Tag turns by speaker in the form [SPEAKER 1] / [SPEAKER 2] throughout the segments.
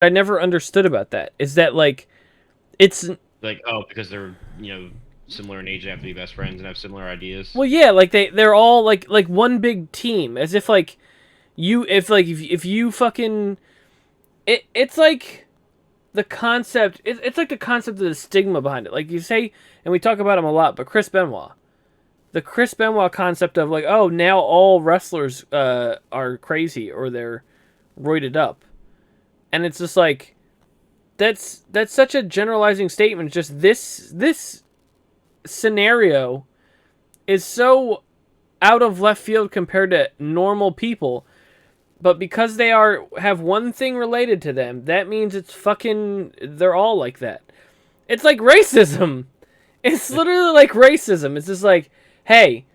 [SPEAKER 1] I never understood about that is that like it's
[SPEAKER 2] Like, oh, because they're, similar in age and have to be best friends and have similar ideas.
[SPEAKER 1] well, yeah, like they're all like one big team, as if like if you fucking it's like the concept. It's like the concept of the stigma behind it. Like you say, and we talk about him a lot, but Chris Benoit, the Chris Benoit concept of like, oh, now all wrestlers are crazy or they're roided up, and it's just like that's such a generalizing statement. It's just this scenario is so out of left field compared to normal people, but because they have one thing related to them, that means it's fucking they're all like that. It's like racism. It's literally like racism. It's just like, hey,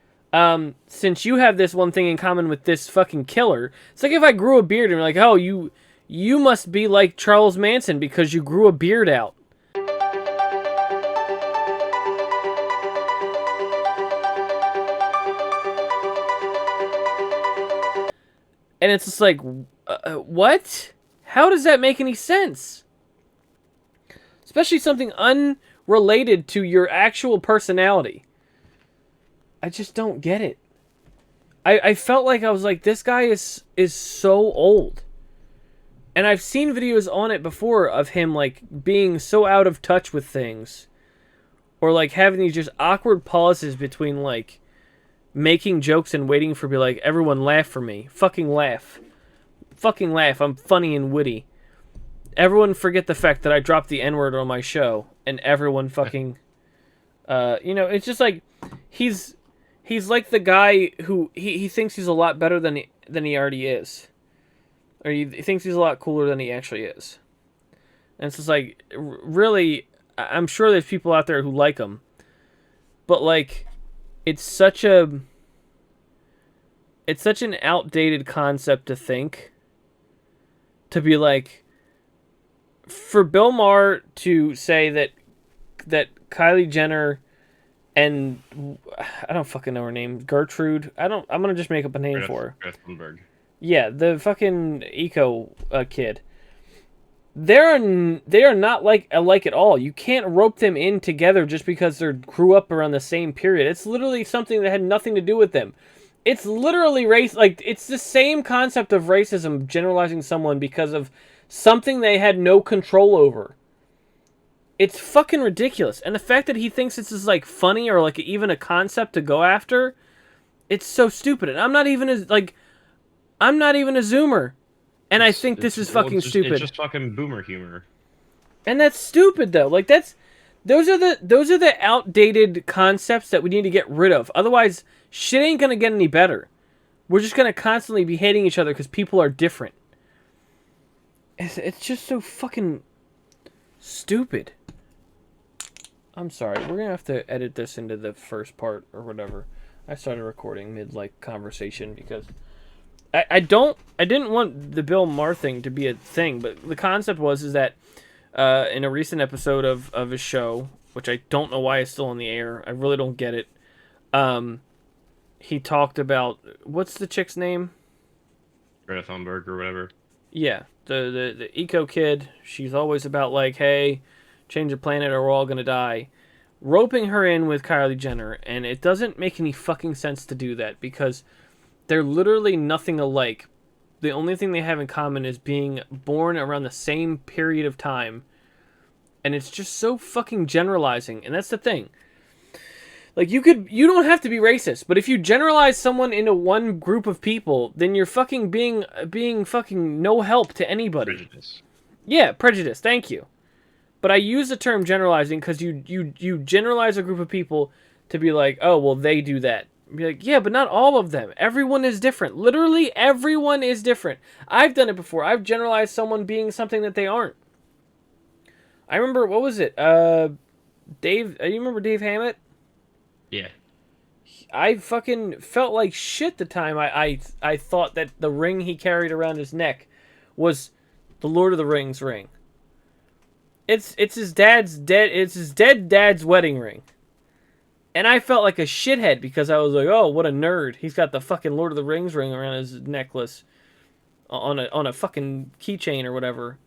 [SPEAKER 1] since you have this one thing in common with this fucking killer, it's like if I grew a beard and you're like, oh, you must be like Charles Manson because you grew a beard out. And it's just like, what? How does that make any sense? Especially something unrelated to your actual personality. I just don't get it. I felt like I was like, this guy is so old. And I've seen videos on it before of him like being so out of touch with things. Or like having these just awkward pauses between like making jokes and waiting for be like, everyone laugh for me. Fucking laugh. Fucking laugh. I'm funny and witty. Everyone forget the fact that I dropped the N-word on my show. And everyone fucking... it's just like... He's like the guy who... He thinks he's a lot better than he already is. Or he thinks he's a lot cooler than he actually is. And it's just like... Really... I'm sure there's people out there who like him. But like... It's such an outdated concept to think. To be like... For Bill Maher to say that Kylie Jenner and I don't fucking know her name, Gertrude. I'm gonna just make up a name for her.
[SPEAKER 2] Greta Thunberg.
[SPEAKER 1] Yeah, the fucking eco kid. They are not like alike at all. You can't rope them in together just because they grew up around the same period. It's literally something that had nothing to do with them. It's literally race. Like it's the same concept of racism, generalizing someone because of something they had no control over. It's fucking ridiculous. And the fact that he thinks this is like funny or like even a concept to go after, it's so stupid. And I'm not even a Zoomer. And I think this is fucking stupid.
[SPEAKER 2] It's just fucking boomer humor.
[SPEAKER 1] And that's stupid though. Like those are the outdated concepts that we need to get rid of. Otherwise, shit ain't gonna get any better. We're just gonna constantly be hating each other because people are different. It's just so fucking stupid. I'm sorry. We're gonna have to edit this into the first part or whatever. I started recording mid like conversation because I didn't want the Bill Maher thing to be a thing, but the concept is that in a recent episode of his show, which I don't know why it's still on the air. I really don't get it. He talked about what's the chick's name?
[SPEAKER 2] Greta Thunberg or whatever.
[SPEAKER 1] Yeah, the eco kid. She's always about like, hey, change the planet or we're all gonna die. Roping her in with Kylie Jenner, and it doesn't make any fucking sense to do that because they're literally nothing alike. The only thing they have in common is being born around the same period of time. And it's just so fucking generalizing, and that's the thing. Like you don't have to be racist, but if you generalize someone into one group of people, then you're fucking being fucking no help to anybody.
[SPEAKER 2] Prejudice.
[SPEAKER 1] Yeah, prejudice. Thank you. But I use the term generalizing because you generalize a group of people to be like, oh well, they do that. Be like, yeah, but not all of them. Everyone is different. Literally, everyone is different. I've done it before. I've generalized someone being something that they aren't. I remember, what was it? Dave. You remember Dave Hammett?
[SPEAKER 2] Yeah.
[SPEAKER 1] I fucking felt like shit the time I thought that the ring he carried around his neck was the Lord of the Rings ring. It's his dead dad's wedding ring. And I felt like a shithead because I was like, oh, what a nerd. He's got the fucking Lord of the Rings ring around his necklace on a fucking keychain or whatever.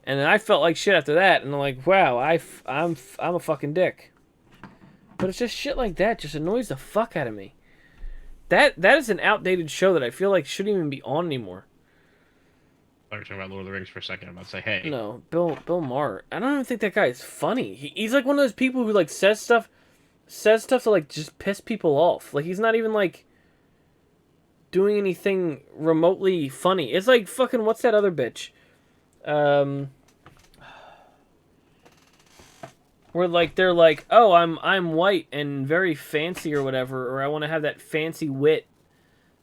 [SPEAKER 1] And then I felt like shit after that, and I'm like, wow, I'm a fucking dick. But it's just shit like that just annoys the fuck out of me. That is an outdated show that I feel like shouldn't even be on anymore.
[SPEAKER 2] I was talking about Lord of the Rings for a second. I'm about to say, hey,
[SPEAKER 1] No, Bill Maher. I don't even think that guy is funny. He's like one of those people who like says stuff to like just piss people off. Like he's not even like doing anything remotely funny. It's like fucking what's that other bitch? Where like they're like, oh, I'm white and very fancy or whatever, or I want to have that fancy wit,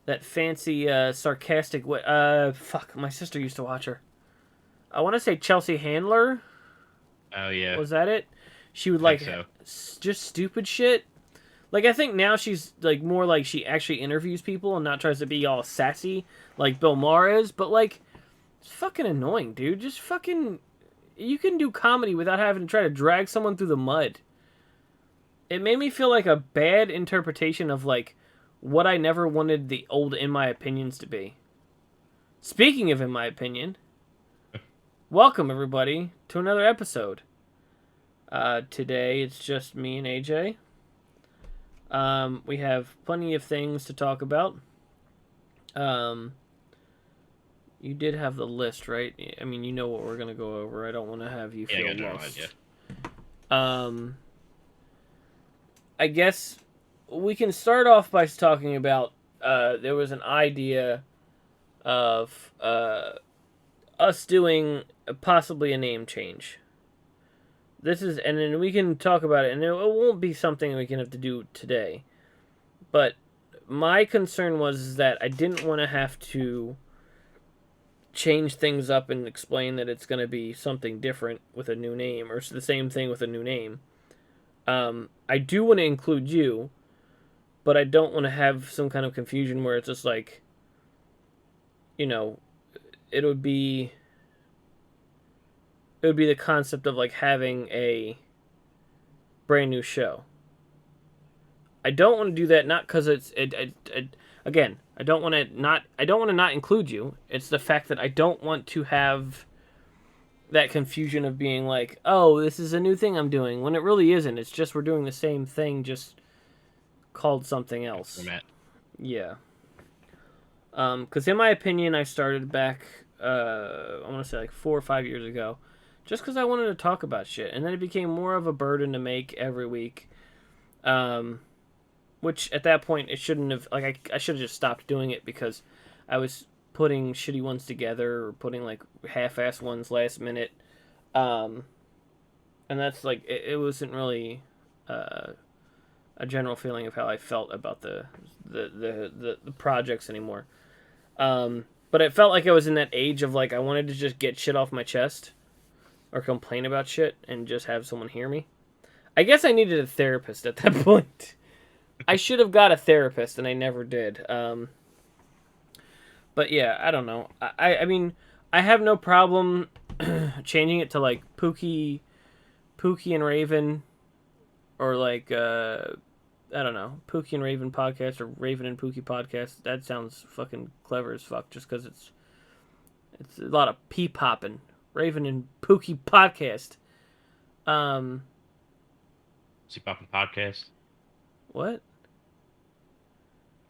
[SPEAKER 1] that fancy sarcastic wit. Fuck, my sister used to watch her. I want to say Chelsea Handler.
[SPEAKER 2] oh yeah,
[SPEAKER 1] Was that it? She would
[SPEAKER 2] I think
[SPEAKER 1] like
[SPEAKER 2] so.
[SPEAKER 1] just stupid shit. Like I think now she's like more like she actually interviews people and not tries to be all sassy like Bill Maher is. But like, it's fucking annoying, dude. Just fucking, you can do comedy without having to try to drag someone through the mud. It made me feel like a bad interpretation of like what I never wanted the old In My Opinions to be. Speaking of In My Opinion, welcome everybody to another episode. Today it's just me and AJ. We have plenty of things to talk about. You did have the list, right? I mean, you know what we're gonna go over. I don't want to have you
[SPEAKER 2] Yeah, I
[SPEAKER 1] feel
[SPEAKER 2] got general
[SPEAKER 1] lost.
[SPEAKER 2] idea.
[SPEAKER 1] I guess we can start off by talking about. There was an idea of us doing possibly a name change. This is, and then we can talk about it, and it won't be something we can have to do today. But my concern was that I didn't want to have to change things up and explain that it's going to be something different with a new name, or the same thing with a new name. I do want to include you, but I don't want to have some kind of confusion where it's just like, you know, it would be the concept of like having a brand new show. I don't want to do that, not because again, I don't want to not include you. It's the fact that I don't want to have that confusion of being like, oh, this is a new thing I'm doing, when it really isn't. It's just we're doing the same thing, just called something else.
[SPEAKER 2] Format.
[SPEAKER 1] Yeah. Because in my opinion, I started back, I want to say like 4 or 5 years ago, just because I wanted to talk about shit, and then it became more of a burden to make every week. Which at that point it shouldn't have, like I should have just stopped doing it because I was putting shitty ones together or putting like half-ass ones last minute, and that's like it wasn't really a general feeling of how I felt about the projects anymore. But it felt like I was in that age of like I wanted to just get shit off my chest or complain about shit and just have someone hear me. I guess I needed a therapist at that point. I should have got a therapist, and I never did. But yeah, I don't know. I mean, I have no problem changing it to like Pookie and Raven, or like I don't know, Pookie and Raven podcast, or Raven and Pookie podcast. That sounds fucking clever as fuck. Just because it's a lot of pee popping. Raven and Pookie podcast.
[SPEAKER 2] See Poppin' Podcast.
[SPEAKER 1] What?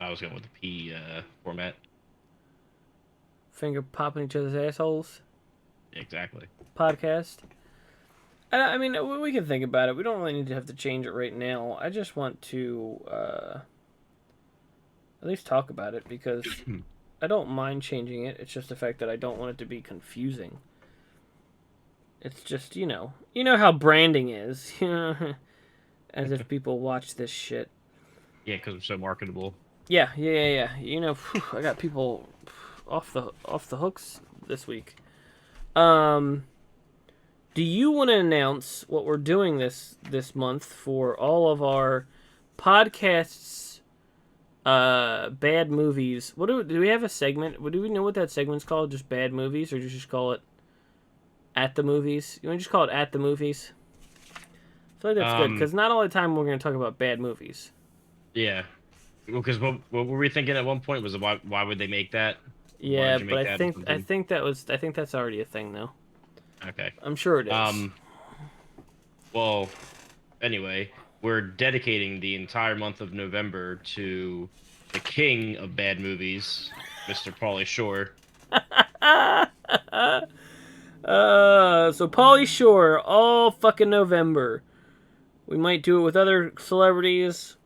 [SPEAKER 2] I was going with the P format.
[SPEAKER 1] Finger popping each other's assholes
[SPEAKER 2] Exactly.
[SPEAKER 1] podcast. I mean, we can think about it. We don't really need to have to change it right now. I just want to at least talk about it because I don't mind changing it. It's just the fact that I don't want it to be confusing. It's just, you know how branding is. As if people watch this shit.
[SPEAKER 2] Yeah, because we're so marketable.
[SPEAKER 1] Yeah. You know, I got people off the hooks this week. Do you want to announce what we're doing this month for all of our podcasts? Bad movies. What do we have a segment? Do we know what that segment's called? Just bad movies, or just call it At the Movies? You want to just call it At the Movies? I feel like that's good because not all the time we're going to talk about bad movies.
[SPEAKER 2] Yeah. Well, because what were we thinking at one point was why would they make that?
[SPEAKER 1] Yeah, but I think that's already a thing though.
[SPEAKER 2] Okay.
[SPEAKER 1] I'm sure it is.
[SPEAKER 2] Well, anyway, we're dedicating the entire month of November to the king of bad movies, Mr. Pauly Shore.
[SPEAKER 1] So Pauly Shore, all fucking November. We might do it with other celebrities.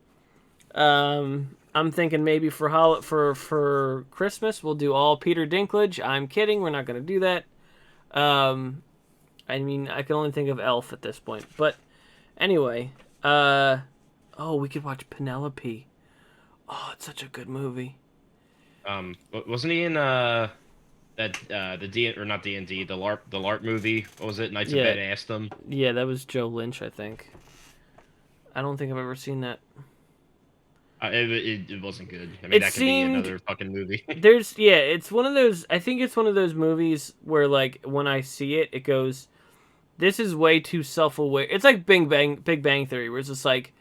[SPEAKER 1] I'm thinking maybe for Christmas we'll do all Peter Dinklage. I'm kidding. We're not gonna do that. Um, I mean, I can only think of Elf at this point. But anyway, oh, we could watch Penelope. Oh, it's such a good movie.
[SPEAKER 2] Wasn't he in the D or not D&D, the LARP movie? What was it? Knights of
[SPEAKER 1] Yeah,
[SPEAKER 2] Badassdom?
[SPEAKER 1] yeah, that was Joe Lynch, I think. I don't think I've ever seen that.
[SPEAKER 2] It wasn't good. I mean,
[SPEAKER 1] It
[SPEAKER 2] that could be
[SPEAKER 1] seemed
[SPEAKER 2] another fucking movie.
[SPEAKER 1] it's one of those. I think it's one of those movies where like when I see it, it goes, "This is way too self-aware." It's like Big Bang Theory, where it's just like,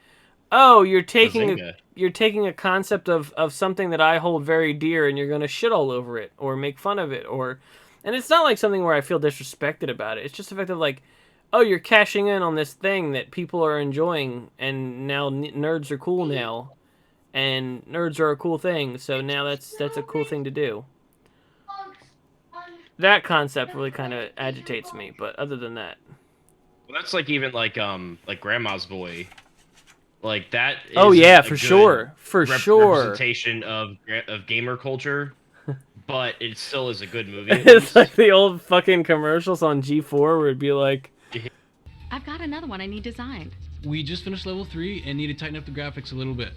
[SPEAKER 1] "Oh,
[SPEAKER 2] Bazinga.
[SPEAKER 1] you're taking a concept of something that I hold very dear, and you're gonna shit all over it or make fun of it or," and it's not like something where I feel disrespected about it. It's just the fact of like, "Oh, you're cashing in on this thing that people are enjoying, and now nerds are cool now." And nerds are a cool thing, so now that's a cool thing to do. That concept really kind of agitates me, but other than that,
[SPEAKER 2] Well, that's like even like Grandma's Boy. Like that
[SPEAKER 1] oh
[SPEAKER 2] isn't
[SPEAKER 1] yeah,
[SPEAKER 2] a
[SPEAKER 1] for
[SPEAKER 2] good
[SPEAKER 1] sure, for sure.
[SPEAKER 2] representation of gamer culture, but it still is a good movie at
[SPEAKER 1] It's like
[SPEAKER 2] least.
[SPEAKER 1] the old fucking commercials on G4 where it'd be like,
[SPEAKER 3] I've got another one I need designed.
[SPEAKER 4] We just finished level 3 and need to tighten up the graphics a little bit.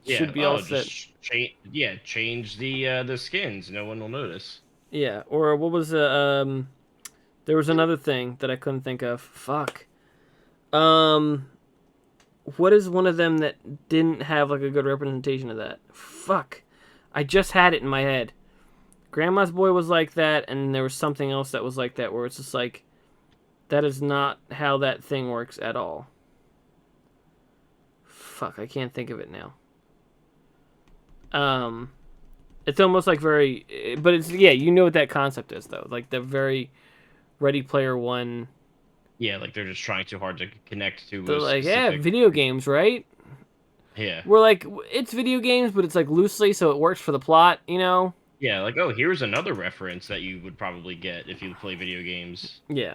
[SPEAKER 2] Yeah.
[SPEAKER 1] should be all
[SPEAKER 2] Oh,
[SPEAKER 1] set.
[SPEAKER 2] just change the skins. No one will notice.
[SPEAKER 1] Yeah, or what was there was another thing that I couldn't think of. Fuck. Um, what is one of them that didn't have like a good representation of that? Fuck. I just had it in my head. Grandma's Boy was like that, and there was something else that was like that, where it's just like, that is not how that thing works at all. Fuck, I can't think of it now. It's almost like very, but it's yeah, you know what that concept is though, like the very Ready Player One.
[SPEAKER 2] Yeah, like they're just trying too hard to connect to
[SPEAKER 1] They're
[SPEAKER 2] a
[SPEAKER 1] like, yeah,
[SPEAKER 2] specific.
[SPEAKER 1] video games, right?
[SPEAKER 2] Yeah.
[SPEAKER 1] We're like, it's video games, but it's like loosely, so it works for the plot, you know?
[SPEAKER 2] Yeah, like, oh, here's another reference that you would probably get if you play video games.
[SPEAKER 1] Yeah.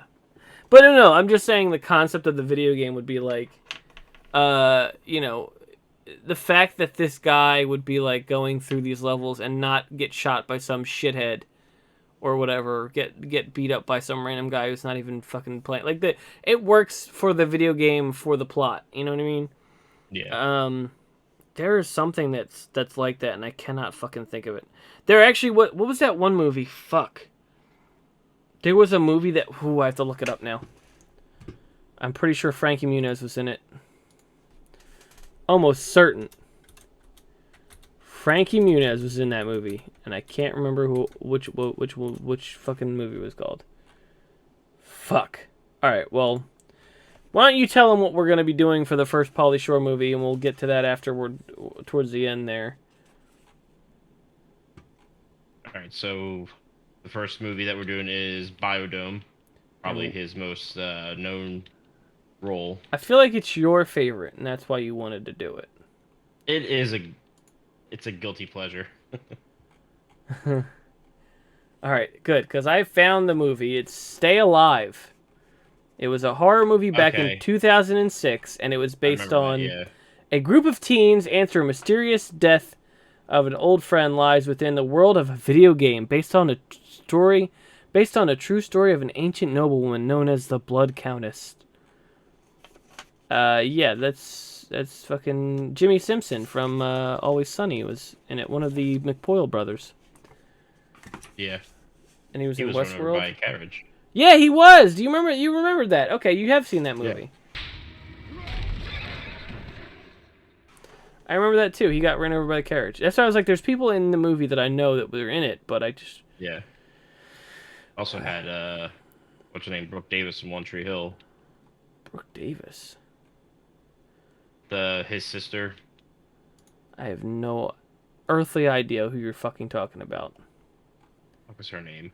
[SPEAKER 1] But no, I'm just saying the concept of the video game would be like, you know, the fact that this guy would be like going through these levels and not get shot by some shithead or whatever, get beat up by some random guy who's not even fucking playing. Like it works for the video game for the plot. You know what I mean?
[SPEAKER 2] Yeah.
[SPEAKER 1] There is something that's like that, and I cannot fucking think of it. There actually, what was that one movie? Fuck. There was a movie that, I have to look it up now. I'm pretty sure Frankie Muniz was in it. Almost certain. Frankie Muniz was in that movie, and I can't remember which fucking movie it was called. Fuck. All right, well, why don't you tell them what we're gonna be doing for the first Pauly Shore movie, and we'll get to that afterward, towards the end there.
[SPEAKER 2] All right, so the first movie that we're doing is Biodome, probably his most known role.
[SPEAKER 1] I feel like it's your favorite, and that's why you wanted to do it.
[SPEAKER 2] It's a guilty pleasure.
[SPEAKER 1] All right, good, because I found the movie. It's Stay Alive. It was a horror movie back in 2006, and it was based on a group of teens answer a mysterious death of an old friend lies within the world of a video game based on a true story of an ancient noblewoman known as the Blood Countess. Yeah, that's fucking Jimmy Simpson from Always Sunny was in it. One of the McPoyle brothers.
[SPEAKER 2] Yeah.
[SPEAKER 1] And he was in
[SPEAKER 2] run over by a
[SPEAKER 1] Westworld.
[SPEAKER 2] carriage.
[SPEAKER 1] Yeah, he was. Do you remember? You remembered that? Okay, you have seen that movie. Yeah. I remember that too. He got ran over by a carriage. That's why I was like, "There's people in the movie that I know that were in it," but I just
[SPEAKER 2] Also had what's her name, Brooke Davis from One Tree Hill.
[SPEAKER 1] Brooke Davis.
[SPEAKER 2] His sister.
[SPEAKER 1] I have no earthly idea who you're fucking talking about.
[SPEAKER 2] What was her name?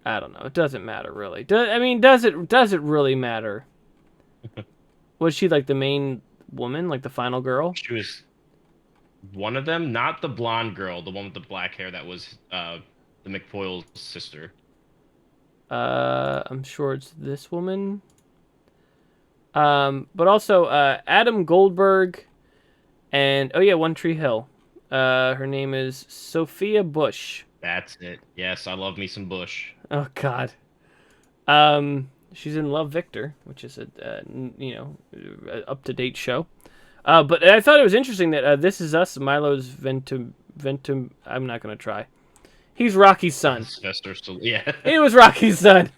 [SPEAKER 1] I don't know. It doesn't matter really. Does it really matter? Was she like the main woman, like the final girl?
[SPEAKER 2] She was one of them, not the blonde girl, the one with the black hair that was the McFoyle's sister.
[SPEAKER 1] I'm sure it's this woman. But also Adam Goldberg and One Tree Hill. Her name is Sophia Bush.
[SPEAKER 2] That's it. Yes, I love me some Bush.
[SPEAKER 1] Oh God. She's in Love Victor, which is a up to date show. But I thought it was interesting that This Is Us, Milo's Ventum. I'm not gonna try. He's Rocky's son.
[SPEAKER 2] Yeah.
[SPEAKER 1] He was Rocky's son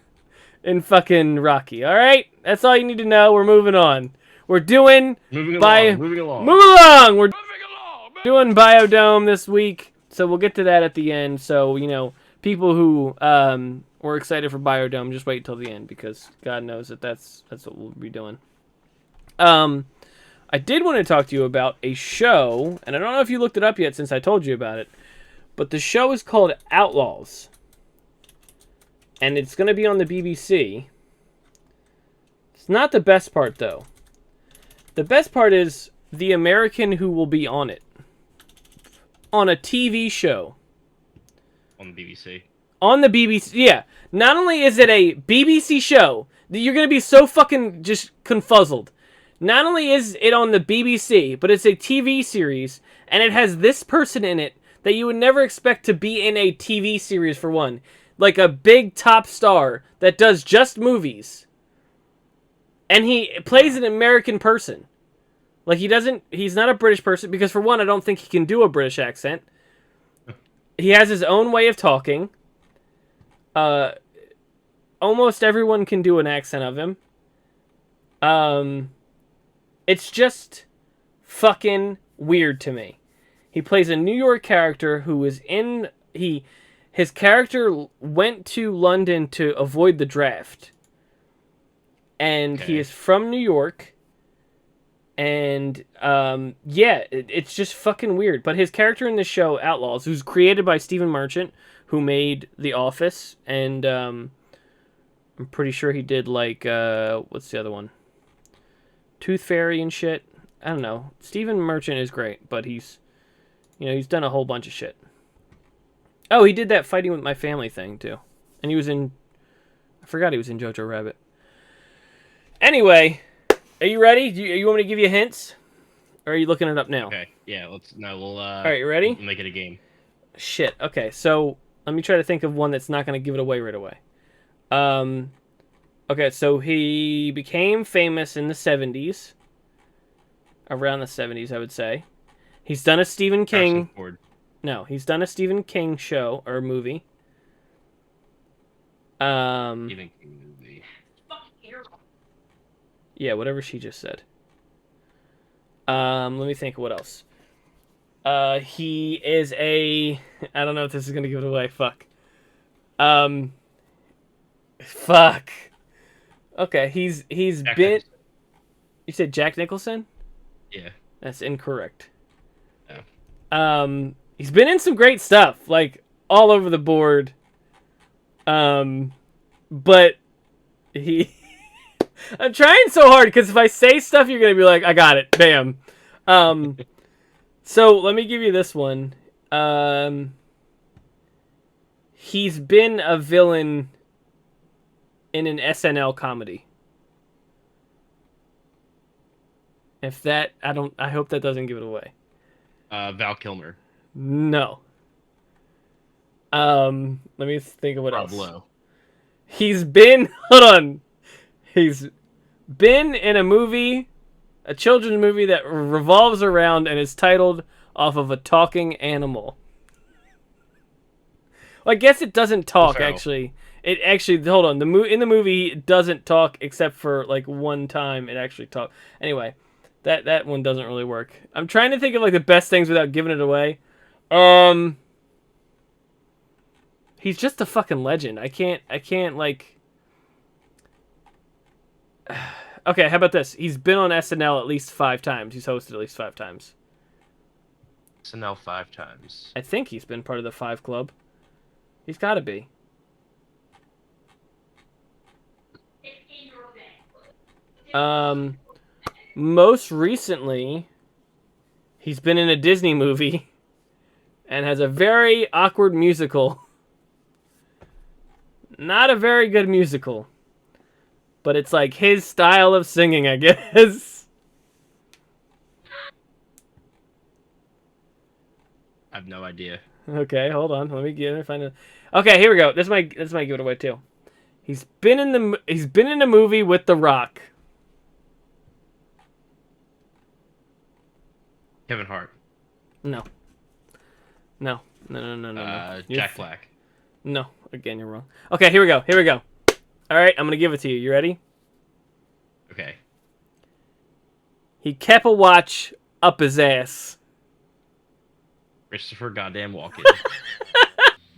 [SPEAKER 1] in fucking Rocky. All right, that's all you need to know. We're moving on. We're doing
[SPEAKER 2] moving along. Moving along.
[SPEAKER 1] We're doing Biodome this week, so we'll get to that at the end. So people who were excited for Biodome, just wait till the end because God knows that's what we'll be doing. I did want to talk to you about a show, and I don't know if you looked it up yet since I told you about it, but the show is called Outlawz, and it's going to be on the BBC. It's not the best part, though. The best part is the American who will be on it. On a TV show.
[SPEAKER 2] On the BBC.
[SPEAKER 1] On the BBC, yeah. Not only is it a BBC show, that you're going to be so fucking just confuzzled. Not only is it on the BBC, but it's a TV series, and it has this person in it that you would never expect to be in a TV series for one. Like a big top star that does just movies. And he plays an American person. Like he's not a British person, because for one, I don't think he can do a British accent. He has his own way of talking. Almost everyone can do an accent of him. It's just fucking weird to me. He plays a New York character who is his character went to London to avoid the draft. And he is from New York. And it's just fucking weird. But his character in the show, Outlawz, who's created by Stephen Merchant, who made The Office, and I'm pretty sure he did what's the other one? Tooth Fairy and shit. I don't know. Stephen Merchant is great, but he's done a whole bunch of shit. Oh, he did that Fighting With My Family thing too, and he was in. I forgot he was in Jojo Rabbit. Anyway, are you ready? You want me to give you hints, or are you looking it up now?
[SPEAKER 2] Okay. Yeah. We'll. All
[SPEAKER 1] right, you ready?
[SPEAKER 2] We'll make it a game.
[SPEAKER 1] Shit. Okay, so let me try to think of one that's not going to give it away right away. Okay, so he became famous in the 70s. Around the 70s, I would say. He's done a Stephen King... No, he's done a Stephen King show, or movie.
[SPEAKER 2] Stephen King movie.
[SPEAKER 1] Yeah, whatever she just said. Let me think of what else. He is a... I don't know if this is going to give it away. Fuck. Fuck. Okay, he's
[SPEAKER 2] Jack
[SPEAKER 1] been...
[SPEAKER 2] Nicholson.
[SPEAKER 1] You said Jack Nicholson?
[SPEAKER 2] Yeah.
[SPEAKER 1] That's incorrect.
[SPEAKER 2] Oh.
[SPEAKER 1] He's been in some great stuff, like all over the board. But he... I'm trying so hard, because if I say stuff, you're going to be like, I got it. Bam. So let me give you this one. He's been a villain in an SNL comedy. If that, I hope that doesn't give it away.
[SPEAKER 2] Val Kilmer.
[SPEAKER 1] No. Let me think of what
[SPEAKER 2] Rob
[SPEAKER 1] else.
[SPEAKER 2] Lowe.
[SPEAKER 1] He's been, hold on. He's been in a movie, a children's movie that revolves around and is titled off of a talking animal. Well, I guess it doesn't talk, actually. It actually, hold on. In the movie, it doesn't talk except for like one time it actually talks. Anyway, that one doesn't really work. I'm trying to think of like the best things without giving it away. He's just a fucking legend. I can't like. Okay, how about this? He's been on SNL at least 5 times. He's hosted at least 5 times.
[SPEAKER 2] SNL 5 times.
[SPEAKER 1] I think he's been part of the 5 Club. He's got to be. Most recently, he's been in a Disney movie and has a very awkward musical. Not a very good musical. But it's like his style of singing, I guess.
[SPEAKER 2] I have no idea.
[SPEAKER 1] Okay, hold on. Let me find it. Okay, here we go. This might give it away too. He's been in a movie with The Rock.
[SPEAKER 2] Kevin Hart.
[SPEAKER 1] No. No.
[SPEAKER 2] Jack Black.
[SPEAKER 1] No. Again, you're wrong. Okay, here we go. All right, I'm gonna give it to you. You ready?
[SPEAKER 2] Okay.
[SPEAKER 1] He kept a watch up his ass.
[SPEAKER 2] Christopher goddamn Walken.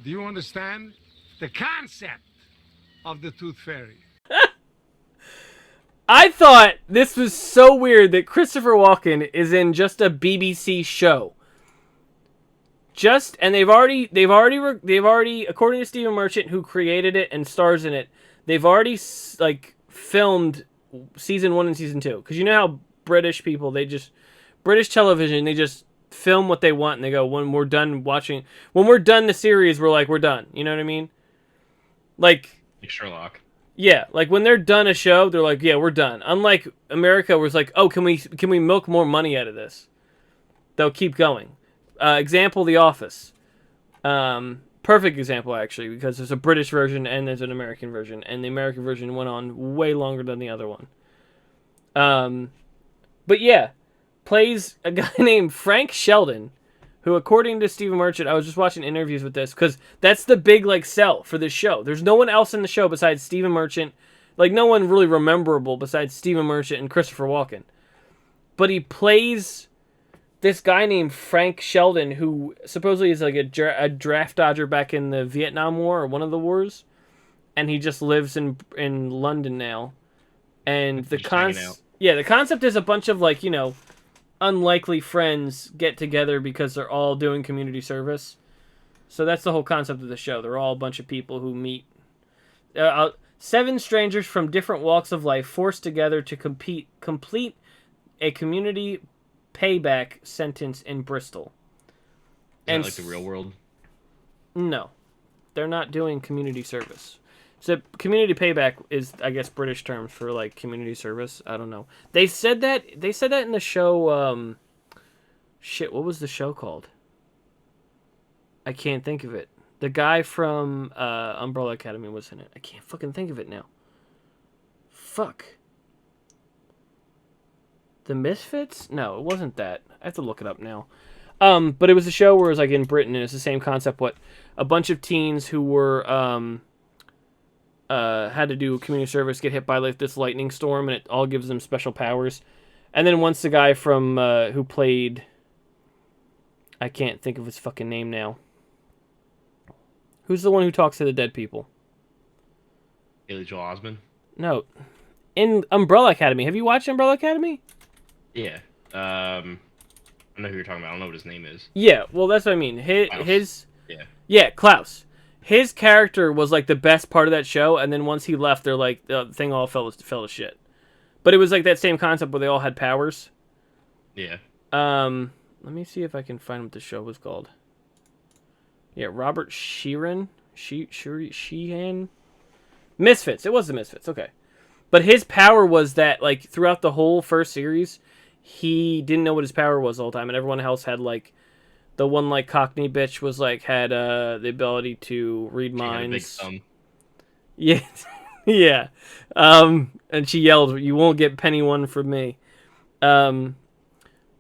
[SPEAKER 5] Do you understand the concept of the Tooth Fairy?
[SPEAKER 1] I thought this was so weird that Christopher Walken is in just a BBC show. And they've already, according to Stephen Merchant, who created it and stars in it, they've already filmed season 1 and season 2. Because you know how British people, British television, they just film what they want and they go, when we're done the series, we're done. You know what I mean? Like
[SPEAKER 2] Sherlock.
[SPEAKER 1] Yeah, like when they're done a show, they're like, yeah, we're done. Unlike America, where it's like, oh, can we milk more money out of this? They'll keep going. Example, The Office. Perfect example, actually, because there's a British version and there's an American version, and the American version went on way longer than the other one. But yeah, plays a guy named Frank Sheldon, who, according to Stephen Merchant, I was just watching interviews with this, because that's the big, sell for this show. There's no one else in the show besides Stephen Merchant. No one really memorable besides Stephen Merchant and Christopher Walken. But he plays this guy named Frank Sheldon, who supposedly is a draft dodger back in the Vietnam War, or one of the wars. And he just lives in London now. And the concept is a bunch of, unlikely friends get together because they're all doing community service. So that's the whole concept of the show. They're all a bunch of people who meet. 7 strangers from different walks of life forced together to complete a community payback sentence in Bristol.
[SPEAKER 2] Is that the real world?
[SPEAKER 1] No. They're not doing community service. So community payback is, I guess, British terms for community service. I don't know. They said that in the show. What was the show called? I can't think of it. The guy from Umbrella Academy was in it. I can't fucking think of it now. Fuck. The Misfits? No, it wasn't that. I have to look it up now. But it was a show where it was in Britain, and it's the same concept. What a bunch of teens who were had to do community service get hit by this lightning storm, and it all gives them special powers. And then once the guy from who played, I can't think of his fucking name now. Who's the one who talks to the dead people?
[SPEAKER 2] Haley Joel Osment?
[SPEAKER 1] No, in Umbrella Academy. Have you watched Umbrella Academy?
[SPEAKER 2] Yeah. I know who you're talking about. I don't know what his name is.
[SPEAKER 1] Yeah, well, that's what I mean. Yeah, Klaus. His character was the best part of that show, and then once he left, they're the thing all fell to shit. But it was that same concept where they all had powers.
[SPEAKER 2] Yeah.
[SPEAKER 1] Let me see if I can find what the show was called. Yeah, Robert Sheehan. Sheehan. Misfits. It was the Misfits. Okay. But his power was that throughout the whole first series, he didn't know what his power was all the time, and everyone else had the one Cockney bitch was had the ability to read minds. Yeah, yeah. And she yelled, "You won't get penny one from me."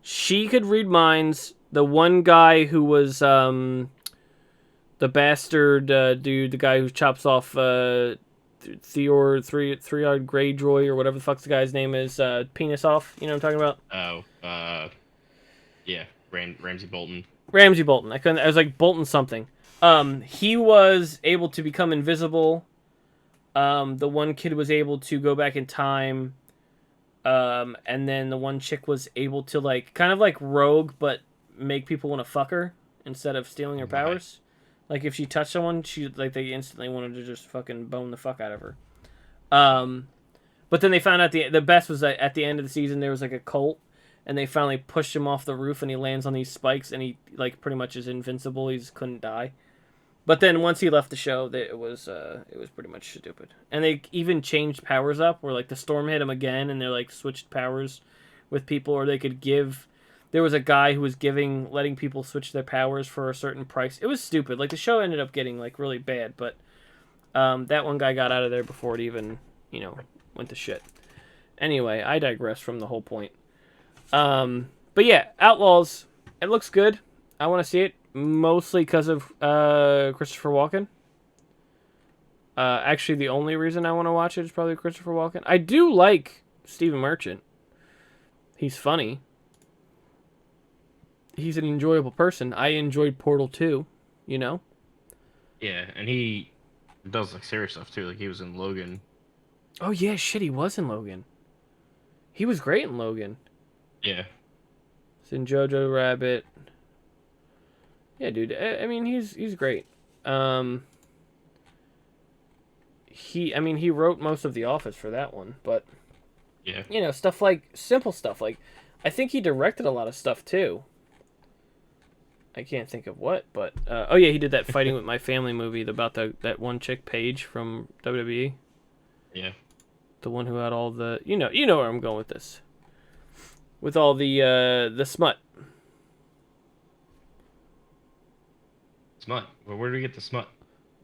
[SPEAKER 1] She could read minds. The one guy who was the bastard dude, the guy who chops off Theor three-eyed Greyjoy, or whatever the fuck the guy's name is, penis off. You know what I'm talking about?
[SPEAKER 2] Oh, yeah, Ramsay Bolton.
[SPEAKER 1] Ramsay Bolton. I was Bolton something. He was able to become invisible. The one kid was able to go back in time. And then the one chick was able to kind of Rogue, but make people want to fuck her instead of stealing her powers. If she touched someone, she they instantly wanted to just fucking bone the fuck out of her. But But then they found out the best was that at the end of the season there was like a cult, and they finally pushed him off the roof, and he lands on these spikes, and he like pretty much is invincible. He just couldn't die. But then once he left the show, it was pretty much stupid. And they even changed powers up, where like the storm hit him again, and they're like switched powers with people, or they could give. There was a guy who was letting people switch their powers for a certain price. It was stupid. Like the show ended up getting like really bad, but that one guy got out of there before it even went to shit. Anyway, I digress from the whole point. But yeah, Outlawz. It looks good. I want to see it. Mostly because of Christopher Walken. Actually, the only reason I want to watch it is probably Christopher Walken. I do like Stephen Merchant. He's funny. He's an enjoyable person. I enjoyed Portal 2,
[SPEAKER 2] Yeah, and he does like serious stuff too. Like he was in Logan.
[SPEAKER 1] Oh yeah, shit, he was in Logan. He was great in Logan.
[SPEAKER 2] Yeah.
[SPEAKER 1] He's in Jojo Rabbit. Yeah, dude. I mean, he's great. He wrote most of The Office for that one, but
[SPEAKER 2] yeah,
[SPEAKER 1] stuff like simple stuff. Like, I think he directed a lot of stuff too. I can't think of what, but oh yeah, he did that Fighting with My Family movie about that one chick Paige from WWE.
[SPEAKER 2] Yeah.
[SPEAKER 1] The one who had all the you know where I'm going with this. With all the smut.
[SPEAKER 2] Smut. Well, where do we get the smut?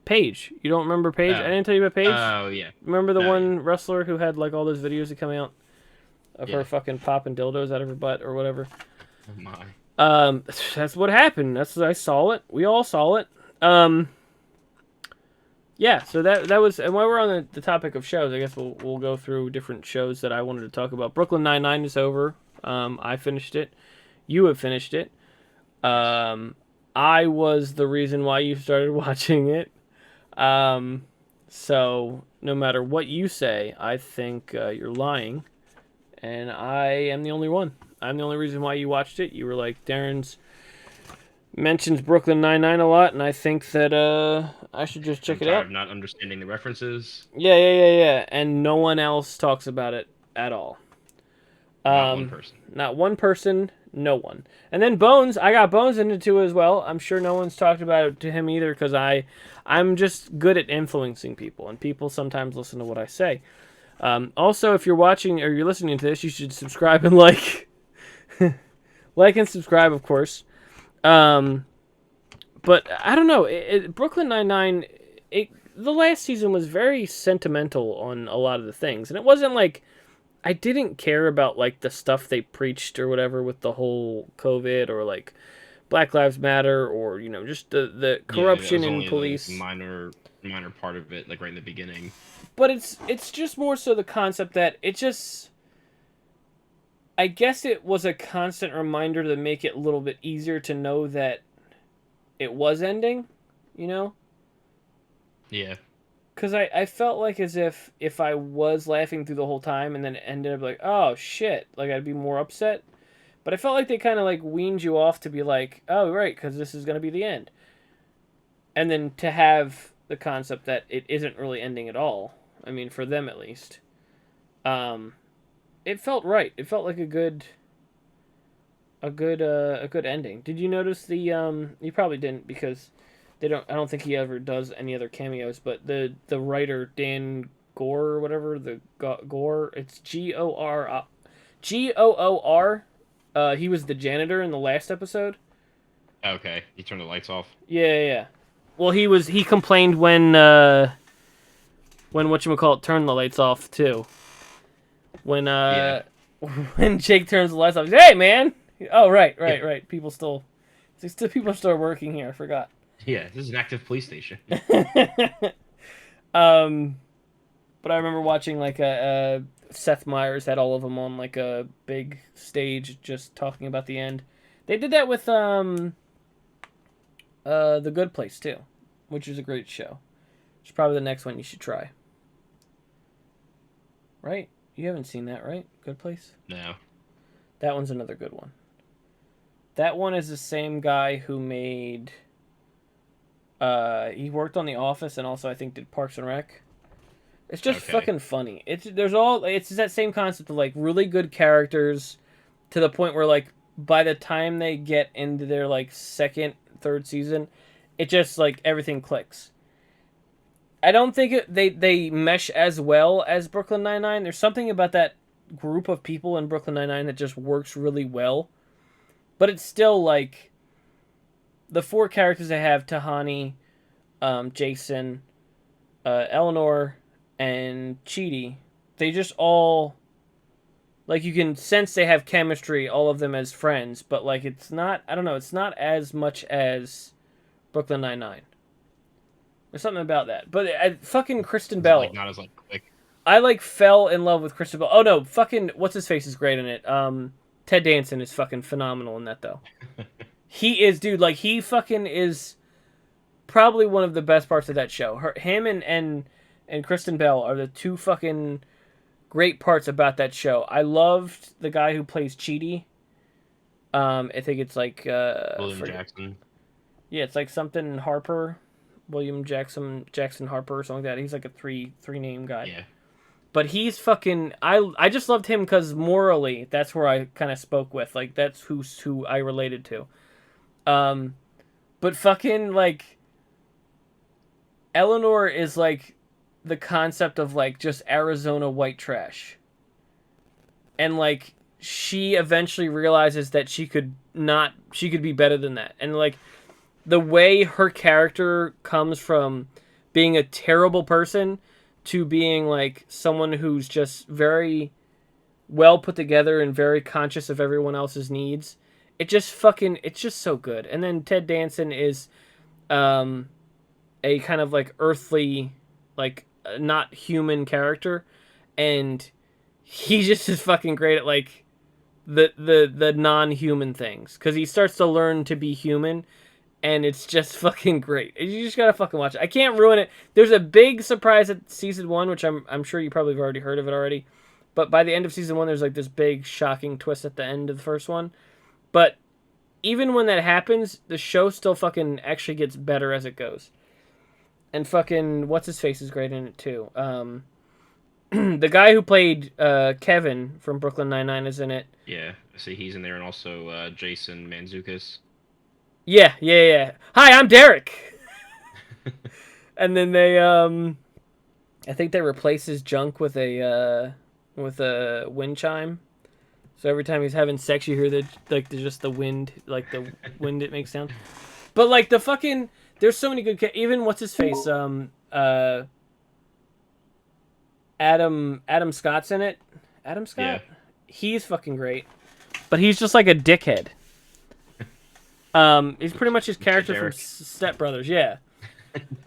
[SPEAKER 1] Paige. You don't remember Paige? I didn't tell you about Paige?
[SPEAKER 2] Oh, yeah.
[SPEAKER 1] Remember the one wrestler who had like all those videos that come out of her fucking popping dildos out of her butt or whatever?
[SPEAKER 2] Oh my.
[SPEAKER 1] That's what happened. I saw it. We all saw it. Yeah, so that was, and while we're on the topic of shows, I guess we'll go through different shows that I wanted to talk about. Brooklyn Nine-Nine is over. I finished it. You have finished it. I was the reason why you started watching it. So no matter what you say, I think you're lying, and I am the only one. I'm the only reason why you watched it. You were like, Darren's mentions Brooklyn Nine-Nine a lot, and I think that I should just check it out.
[SPEAKER 2] I'm not understanding the references.
[SPEAKER 1] Yeah. And no one else talks about it at all.
[SPEAKER 2] Not one person.
[SPEAKER 1] Not one person. No one. And then Bones, I got Bones into it too as well. I'm sure no one's talked about it to him either because I'm just good at influencing people, and people sometimes listen to what I say. Also, if you're watching or you're listening to this, you should subscribe and like. Like and subscribe, of course. But I don't know. Brooklyn Nine-Nine, the last season was very sentimental on a lot of the things. And it wasn't like I didn't care about like the stuff they preached or whatever with the whole COVID or like Black Lives Matter or, just the corruption in police.
[SPEAKER 2] Like minor part of it, like right in the beginning.
[SPEAKER 1] But it's just more so the concept that it just... I guess it was a constant reminder to make it a little bit easier to know that it was ending,
[SPEAKER 2] Yeah.
[SPEAKER 1] Because I felt like as if I was laughing through the whole time and then it ended up like, oh, shit, like I'd be more upset. But I felt like they kind of like weaned you off to be like, oh, right, because this is going to be the end. And then to have the concept that it isn't really ending at all. I mean, for them at least. It felt right. It felt like a good ending. Did you notice the you probably didn't because I don't think he ever does any other cameos, but the writer Dan Gore or whatever, Gore, it's Goor. He was the janitor in the last episode.
[SPEAKER 2] Okay, he turned the lights off.
[SPEAKER 1] Yeah. Well, he complained when whatchamacallit turned the lights off too. When Jake turns the lights off, he's, hey man! Oh right. People still working here. I forgot.
[SPEAKER 2] Yeah, this is an active police station.
[SPEAKER 1] But I remember watching like Seth Meyers had all of them on like a big stage just talking about the end. They did that with The Good Place too, which is a great show. It's probably the next one you should try. Right? You haven't seen that, right? Good Place?
[SPEAKER 2] No.
[SPEAKER 1] That one's another good one. That one is the same guy who made... he worked on The Office and also I think did Parks and Rec. It's just
[SPEAKER 2] Okay.
[SPEAKER 1] fucking funny. It's that same concept of like really good characters to the point where like by the time they get into their like second, third season, it just like everything clicks. I don't think they mesh as well as Brooklyn Nine-Nine. There's something about that group of people in Brooklyn Nine-Nine that just works really well. But it's still like the four characters they have, Tahani, Jason, Eleanor, and Chidi, they just all, like, you can sense they have chemistry, all of them as friends, but like it's not, I don't know, it's not as much as Brooklyn Nine-Nine. There's something about that. But fucking Kristen Bell.
[SPEAKER 2] Like not as like quick.
[SPEAKER 1] I like fell in love with Kristen Bell. Oh no, fucking what's his face is great in it. Ted Danson is fucking phenomenal in that though. He is, dude. Like he fucking is probably one of the best parts of that show. Him and Kristen Bell are the two fucking great parts about that show. I loved the guy who plays Chidi. I think it's like
[SPEAKER 2] William Jackson.
[SPEAKER 1] Yeah, it's like something Harper. William Jackson Harper or something like that. He's like a three name guy.
[SPEAKER 2] Yeah.
[SPEAKER 1] But he's fucking I just loved him because morally that's where I kind of spoke with. Like that's who I related to. But fucking like Eleanor is like the concept of like just Arizona white trash. And like she eventually realizes that she could be better than that. And like the way her character comes from being a terrible person to being like someone who's just very well put together and very conscious of everyone else's needs. It's just so good. And then Ted Danson is a kind of like earthly, like not human character, and he just is fucking great at like the non-human things because he starts to learn to be human. And it's just fucking great. You just gotta fucking watch it. I can't ruin it. There's a big surprise at season 1, which I'm sure you probably have already heard of it already. But by the end of season 1, there's like this big shocking twist at the end of the first one. But even when that happens, the show still fucking actually gets better as it goes. And fucking what's his face is great in it too. The guy who played Kevin from Brooklyn Nine-Nine is in it.
[SPEAKER 2] Yeah. See, he's in there, and also Jason Mantzoukas.
[SPEAKER 1] Yeah. Hi, I'm Derek. And then they, I think they replace his junk with a wind chime. So every time he's having sex, you hear just the wind, like the wind it makes sound. But like the fucking, there's so many good, even what's his face, Adam Scott's in it. Adam Scott?
[SPEAKER 2] Yeah.
[SPEAKER 1] He's fucking great. But he's just like a dickhead. He's pretty much his character from Step Brothers, yeah.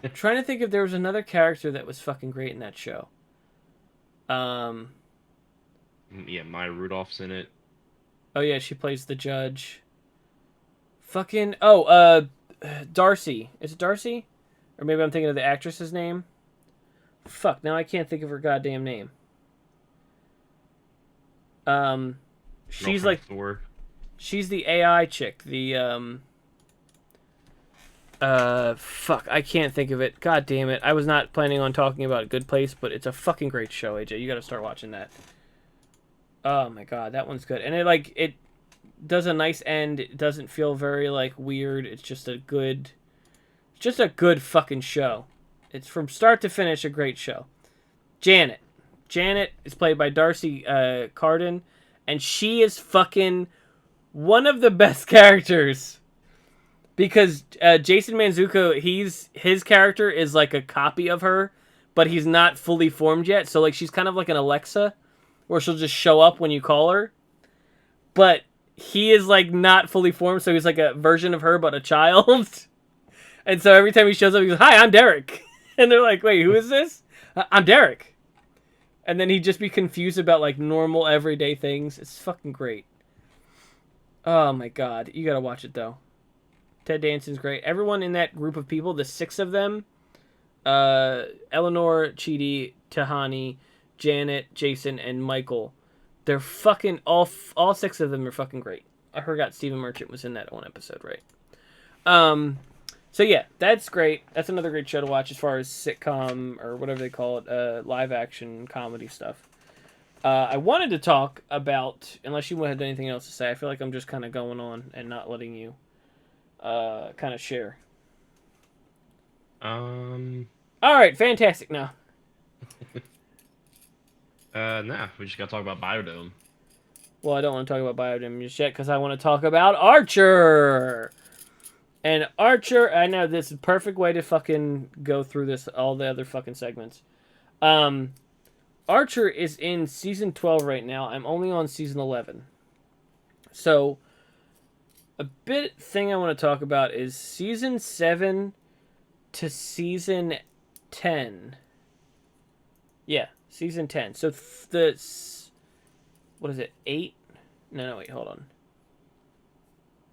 [SPEAKER 1] I'm trying to think if there was another character that was fucking great in that show.
[SPEAKER 2] Yeah, Maya Rudolph's in it.
[SPEAKER 1] Oh yeah, she plays the judge. Fucking Darcy. Is it Darcy? Or maybe I'm thinking of the actress's name. Fuck, now I can't think of her goddamn name. She's like
[SPEAKER 2] Thor.
[SPEAKER 1] She's the AI chick. The fuck, I can't think of it. God damn it. I was not planning on talking about Good Place, but it's a fucking great show, AJ. You got to start watching that. Oh my god, that one's good. And it does a nice end. It doesn't feel very like weird. It's just a good fucking show. It's from start to finish a great show. Janet is played by Darcy Carden, and she is fucking one of the best characters because Jason Mantzoukas, his character is like a copy of her, but he's not fully formed yet. So like she's kind of like an Alexa, where she'll just show up when you call her. But he is like not fully formed, so he's like a version of her, but a child. And so every time he shows up, he goes, "Hi, I'm Derek," and they're like, "Wait, who is this?" "I'm Derek." And then he'd just be confused about like normal everyday things. It's fucking great. Oh my god, you gotta watch it though. Ted Danson's great. Everyone in that group of people, the 6 of them, Eleanor, Chidi, Tahani, Janet, Jason, and Michael, they're fucking all 6 of them are fucking great. I forgot Stephen Merchant was in that one episode, right? So yeah, that's great. That's another great show to watch as far as sitcom or whatever they call it, live action comedy stuff. I wanted to talk about, unless you had anything else to say, I feel like I'm just kind of going on and not letting you kind of share. All right, fantastic. Now,
[SPEAKER 2] nah, we just gotta talk about Biodome.
[SPEAKER 1] well, I don't want to talk about Biodome just yet because I want to talk about Archer. And Archer, I know this is a perfect way to fucking go through this, all the other fucking segments. Archer is in season 12 right now. I'm only on season 11. So, a bit thing I want to talk about is season 7 to season 10. Yeah, season 10. So, what is it, 8? No, wait, hold on.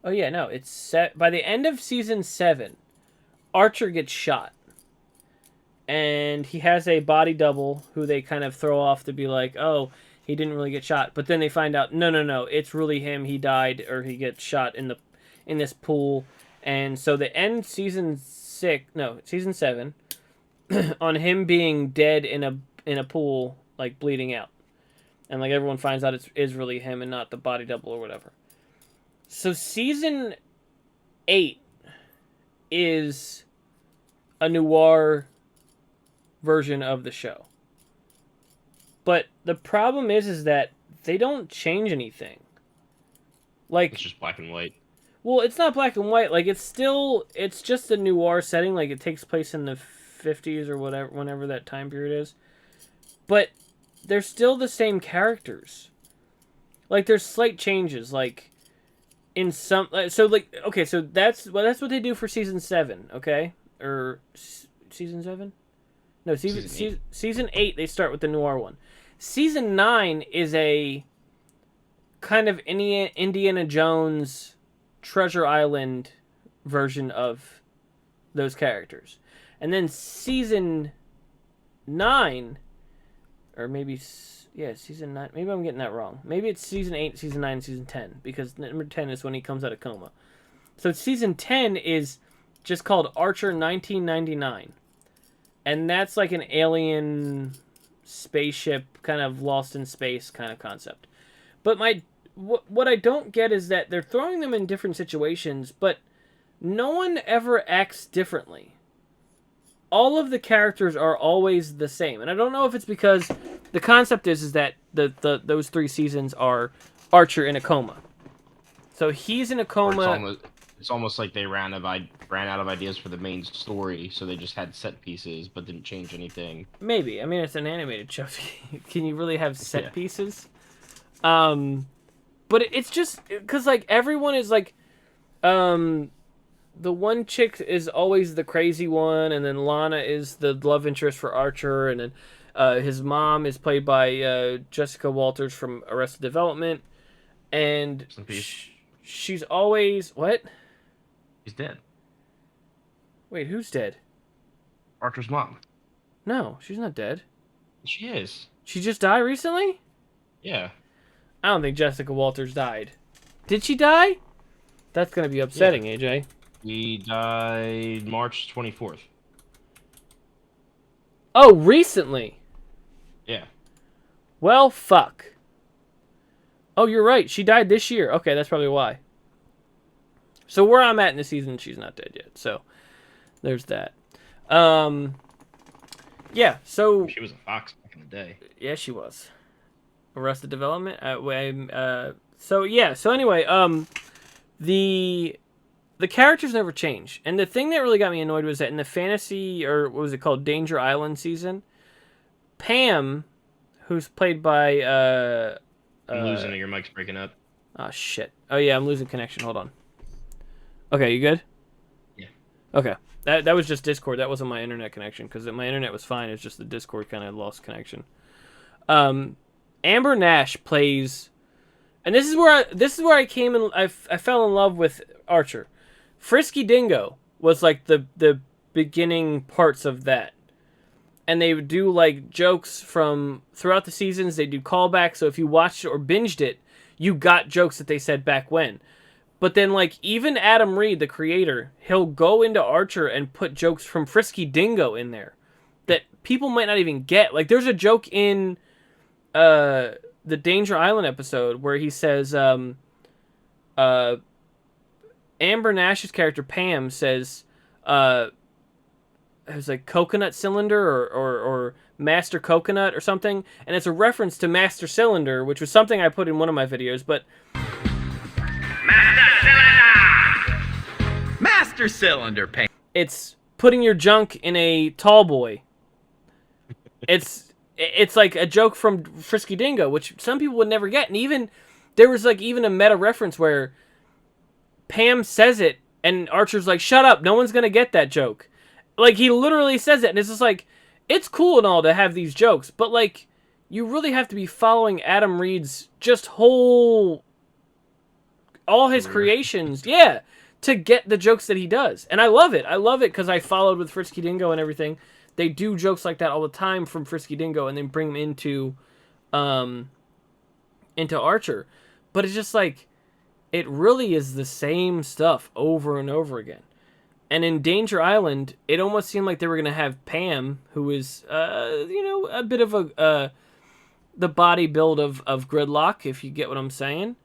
[SPEAKER 1] Oh, yeah, no, it's set. By the end of season 7, Archer gets shot. And he has a body double who they kind of throw off to be like, oh, he didn't really get shot. But then they find out, no, it's really him. He died, or he gets shot in this pool. And so they end season 7 on him being dead in a pool, like bleeding out. And like everyone finds out it is really him and not the body double or whatever. So season 8 is a noir version of the show. But the problem is that they don't change anything. Like,
[SPEAKER 2] It's just black and white.
[SPEAKER 1] well, it's not black and white. Like, it's just a noir setting. Like, it takes place in the 50s or whatever, whenever that time period is. But they're still the same characters. Like, there's slight changes. Like, in some, so like, okay, so that's what they do for season 7, okay, or season 7? No, season 8. They start with the noir one. Season 9 is a kind of Indiana Jones Treasure Island version of those characters, and then season 9, or maybe. Yeah, season 9. Maybe I'm getting that wrong. Maybe it's season 8, season 9, and season 10. Because number 10 is when he comes out of coma. So season 10 is just called Archer 1999. And that's like an alien spaceship, kind of lost in space kind of concept. But what I don't get is that they're throwing them in different situations, but no one ever acts differently. All of the characters are always the same. And I don't know if it's because the concept is that those 3 seasons are Archer in a coma. So he's in a coma.
[SPEAKER 2] It's almost like they ran out of ideas for the main story, so they just had set pieces but didn't change anything.
[SPEAKER 1] Maybe. I mean, it's an animated show. Can you really have set pieces? But it's just because like everyone is like, the one chick is always the crazy one, and then Lana is the love interest for Archer, and then his mom is played by Jessica Walters from Arrested Development, and she's always what?
[SPEAKER 2] He's dead.
[SPEAKER 1] Wait, who's dead?
[SPEAKER 2] Archer's mom.
[SPEAKER 1] No, she's not dead.
[SPEAKER 2] She is.
[SPEAKER 1] She just died recently?
[SPEAKER 2] Yeah.
[SPEAKER 1] I don't think Jessica Walters died. Did she die? That's gonna be upsetting,
[SPEAKER 2] Yeah.
[SPEAKER 1] AJ.
[SPEAKER 2] He died March 24th.
[SPEAKER 1] Oh, recently?
[SPEAKER 2] Yeah.
[SPEAKER 1] Well, fuck. Oh, you're right. She died this year. Okay, that's probably why. So where I'm at in the season, she's not dead yet. So there's that. Yeah, so...
[SPEAKER 2] She was a fox back in the day.
[SPEAKER 1] Yeah, she was. Arrested Development? So anyway, the characters never change. And the thing that really got me annoyed was that in the fantasy, or what was it called, Danger Island season, Pam, who's played by...
[SPEAKER 2] I'm losing it. Your mic's breaking up.
[SPEAKER 1] Oh, shit. Oh, yeah, I'm losing connection. Hold on. Okay, you good?
[SPEAKER 2] Yeah.
[SPEAKER 1] Okay. That was just Discord. That wasn't my internet connection, because my internet was fine. It's just the Discord kind of lost connection. Amber Nash plays... And this is where I came and I fell in love with Archer. Frisky Dingo was like the beginning parts of that. And they would do like jokes from throughout the seasons. They do callbacks. So if you watched it or binged it, you got jokes that they said back when. But then, like, even Adam Reed, the creator, he'll go into Archer and put jokes from Frisky Dingo in there that people might not even get. Like, there's a joke in the Danger Island episode where he says, Amber Nash's character, Pam, says, it was like Coconut Cylinder or Master Coconut or something. And it's a reference to Master Cylinder, which was something I put in one of my videos, but...
[SPEAKER 6] Master Cylinder paint.
[SPEAKER 1] It's putting your junk in a tall boy. It's like a joke from Frisky Dingo, which some people would never get. And even there was like even a meta reference where Pam says it and Archer's like, "Shut up, no one's gonna get that joke." Like, he literally says it, and it's just like, it's cool and all to have these jokes, but like, you really have to be following Adam Reed's just all his creations, yeah, to get the jokes that he does. And I love it. I love it because I followed with Frisky Dingo and everything. They do jokes like that all the time from Frisky Dingo and then bring them into Archer. But it's just like, it really is the same stuff over and over again. And in Danger Island, it almost seemed like they were going to have Pam, who is, a bit of the body build of Gridlock, if you get what I'm saying.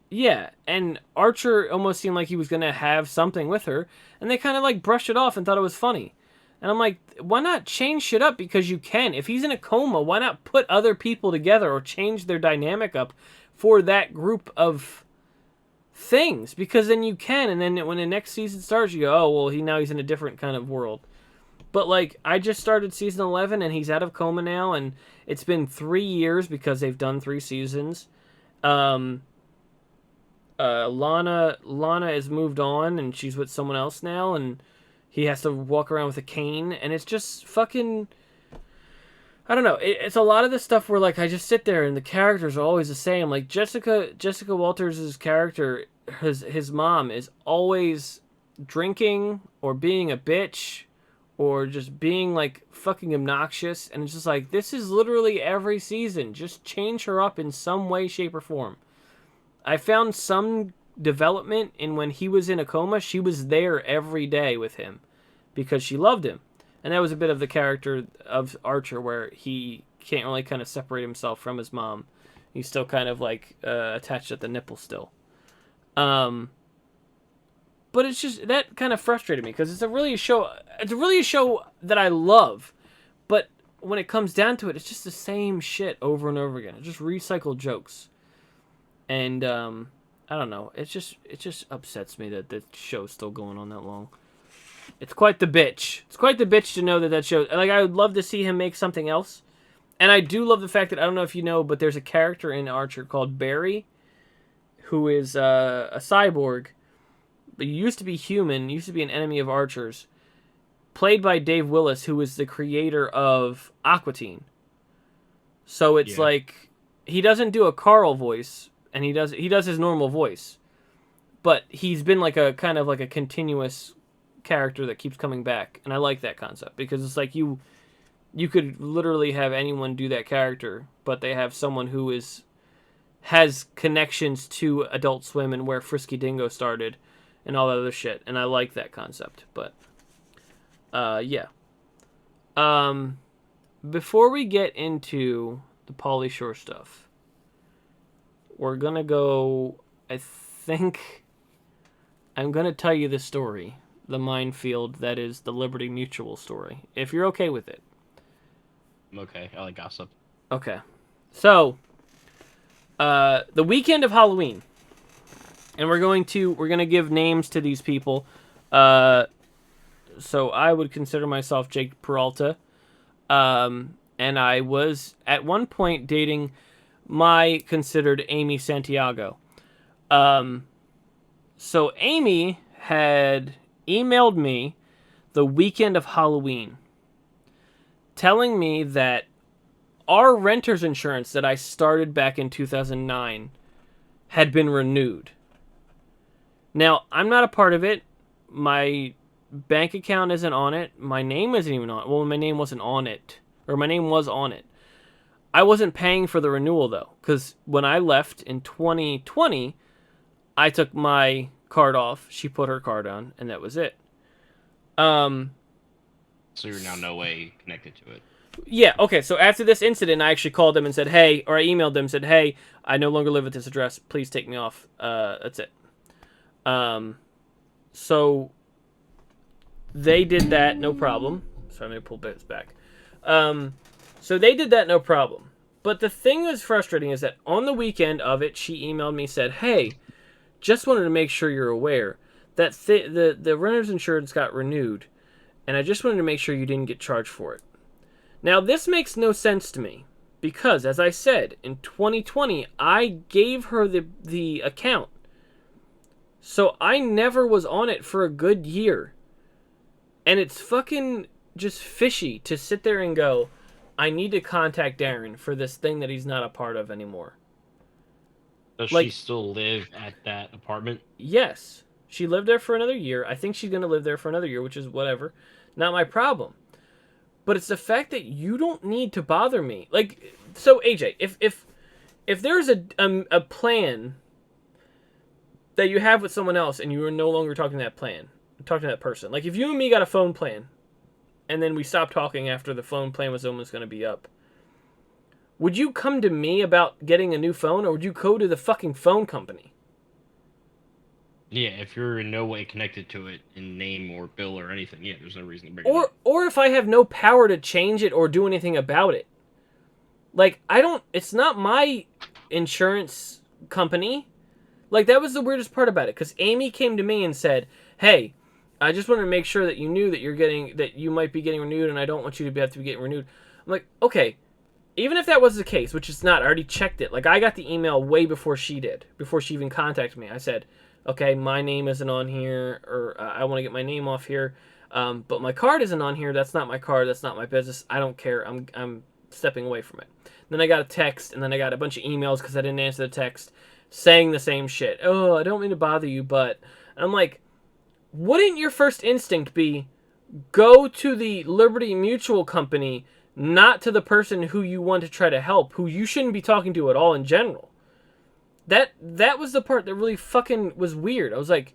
[SPEAKER 1] Yeah, and Archer almost seemed like he was going to have something with her, and they kind of like brushed it off and thought it was funny. And I'm like, why not change shit up because you can? If he's in a coma, why not put other people together or change their dynamic up for that group of things? Because then you can, and then when the next season starts, you go, oh, well, he's in a different kind of world. But like, I just started season 11, and he's out of coma now, and it's been 3 years because they've done 3 seasons. Lana has moved on, and she's with someone else now, and he has to walk around with a cane, and it's just fucking... I don't know. It's a lot of this stuff where, like, I just sit there, and the characters are always the same. Like, Jessica Walters' character, his mom, is always drinking, or being a bitch, or just being, like, fucking obnoxious, and it's just like, this is literally every season. Just change her up in some way, shape, or form. I found some development in when he was in a coma. She was there every day with him because she loved him. And that was a bit of the character of Archer where he can't really kind of separate himself from his mom. He's still kind of like attached at the nipple still. But it's just, that kind of frustrated me because it's really a show that I love. But when it comes down to it, it's just the same shit over and over again. It's just recycled jokes. And I don't know. It just upsets me that the show's still going on that long. It's quite the bitch. It's quite the bitch to know that show. Like, I would love to see him make something else. And I do love the fact that, I don't know if you know, but there's a character in Archer called Barry, who is a cyborg. But he used to be human. Used to be an enemy of Archer's. Played by Dave Willis, who is the creator of Aqua Teen. So it's like, he doesn't do a Carl voice. And he does his normal voice, but he's been like a kind of like a continuous character that keeps coming back, and I like that concept because it's like you could literally have anyone do that character, but they have someone who has connections to Adult Swim and where Frisky Dingo started, and all that other shit, and I like that concept. But yeah. Before we get into the Pauly Shore stuff. We're going to go, I think, I'm going to tell you the story, the minefield that is the Liberty Mutual story, if you're okay with it.
[SPEAKER 2] I'm okay. I like gossip.
[SPEAKER 1] Okay. So, the weekend of Halloween, and we're going to give names to these people. So I would consider myself Jake Peralta, and I was at one point dating my considered Amy Santiago. So Amy had emailed me the weekend of Halloween telling me that our renter's insurance that I started back in 2009 had been renewed. Now, I'm not a part of it. My bank account isn't on it. My name isn't even on it. Well, my name wasn't on it. Or my name was on it. I wasn't paying for the renewal though, because when I left in 2020, I took my card off. She put her card on, and that was it.
[SPEAKER 2] So you're now no way connected to it.
[SPEAKER 1] Yeah, okay, so after this incident, I actually called them and said, hey, or I emailed them and said, hey, I no longer live at this address. Please take me off. That's it. So they did that, no problem. Sorry, let me pull this back. So they did that, no problem. But the thing that's frustrating is that on the weekend of it, she emailed me, said, hey, just wanted to make sure you're aware that the renter's insurance got renewed, and I just wanted to make sure you didn't get charged for it. Now, this makes no sense to me, because, as I said, in 2020, I gave her the account. So I never was on it for a good year. And it's fucking just fishy to sit there and go, I need to contact Darren for this thing that he's not a part of anymore.
[SPEAKER 2] Does
[SPEAKER 1] Like-
[SPEAKER 2] she still live at that apartment?
[SPEAKER 1] Yes. She lived there for another year. I think she's going to live there for another year, which is whatever. Not my problem. But it's the fact that you don't need to bother me. Like, so AJ, if there's a plan that you have with someone else and you are no longer talking to that person. Like, if you and me got a phone plan and then we stopped talking after the phone plan was almost going to be up, would you come to me about getting a new phone, or would you go to the fucking phone company?
[SPEAKER 2] Yeah, if you're in no way connected to it in name or bill or anything, yeah, there's no reason to bring it up.
[SPEAKER 1] Or if I have no power to change it or do anything about it. Like, it's not my insurance company. Like, that was the weirdest part about it, because Amy came to me and said, hey, I just wanted to make sure that you knew that you might be getting renewed, and I don't want you to have to be getting renewed. I'm like, okay, even if that was the case, which it's not, I already checked it. Like, I got the email way before she did, before she even contacted me. I said, okay, my name isn't on here, or I want to get my name off here, but my card isn't on here. That's not my card. That's not my business. I don't care. I'm stepping away from it. Then I got a text, and then I got a bunch of emails because I didn't answer the text, saying the same shit. Oh, I don't mean to bother you, but... And I'm like, wouldn't your first instinct be go to the Liberty Mutual company, not to the person who you want to try to help, who you shouldn't be talking to at all in general? That was the part that really fucking was weird. I was like,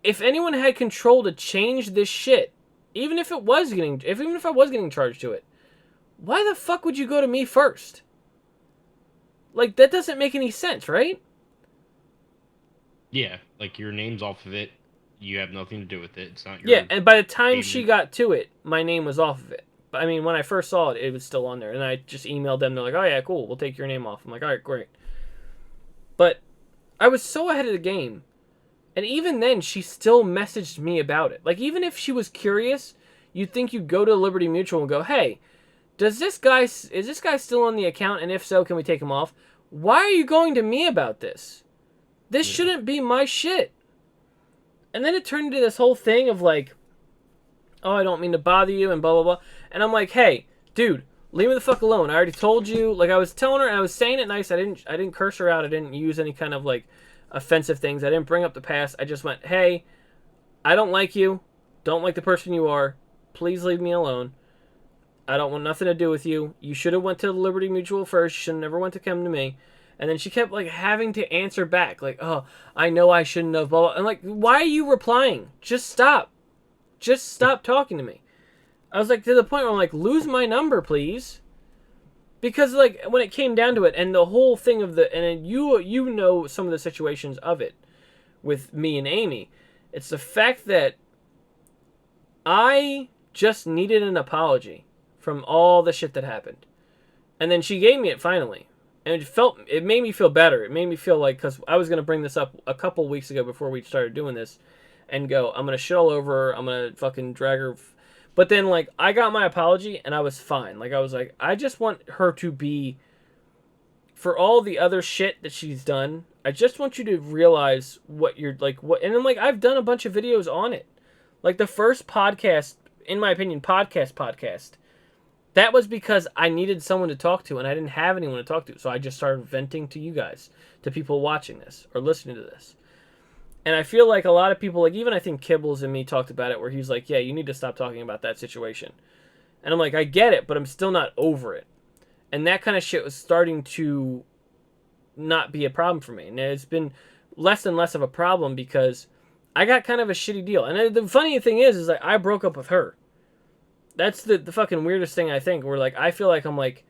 [SPEAKER 1] if anyone had control to change this shit, even if I was getting charged to it, why the fuck would you go to me first? Like, that doesn't make any sense, right?
[SPEAKER 2] Yeah, like your name's off of it. You have nothing to do with it. It's not your...
[SPEAKER 1] Yeah, and by the time
[SPEAKER 2] payment.
[SPEAKER 1] she got to it, my name was off of it. But I mean, when I first saw it, it was still on there. And I just emailed them. They're like, oh yeah, cool. We'll take your name off. I'm like, all right, great. But I was so ahead of the game. And even then, she still messaged me about it. Like, even if she was curious, you'd think you'd go to Liberty Mutual and go, hey, is this guy still on the account? And if so, can we take him off? Why are you going to me about this? This shouldn't be my shit. And then it turned into this whole thing of like, oh, I don't mean to bother you and blah, blah, blah. And I'm like, hey, dude, leave me the fuck alone. I already told you. Like, I was telling her, and I was saying it nice. I didn't curse her out. I didn't use any kind of like offensive things. I didn't bring up the past. I just went, hey, I don't like you. Don't like the person you are. Please leave me alone. I don't want nothing to do with you. You should have went to the Liberty Mutual first. You should have never went to come to me. And then she kept like having to answer back, like, oh, I know I shouldn't have, blah, blah. I'm like, why are you replying? Just stop. Just stop talking to me. I was like, to the point where I'm like, lose my number, please. Because like when it came down to it, and the whole thing of and you know some of the situations of it with me and Amy, it's the fact that I just needed an apology from all the shit that happened. And then she gave me it finally. And it made me feel better. It made me feel like, because I was going to bring this up a couple weeks ago before we started doing this, and go, I'm going to shit all over her, I'm going to fucking drag her. But then, like, I got my apology, and I was fine. Like, I was like, I just want her to be, for all the other shit that she's done, I just want you to realize what you're, like, what, and then, like, I've done a bunch of videos on it. Like, the first podcast, in my opinion, podcast, that was because I needed someone to talk to, and I didn't have anyone to talk to. So I just started venting to you guys, to people watching this, or listening to this. And I feel like a lot of people, like even I think Kibbles and me talked about it, where he's like, yeah, you need to stop talking about that situation. And I'm like, I get it, but I'm still not over it. And that kind of shit was starting to not be a problem for me. And it's been less and less of a problem because I got kind of a shitty deal. And the funny thing is like I broke up with her. That's the fucking weirdest thing I think. Where like I feel like I'm like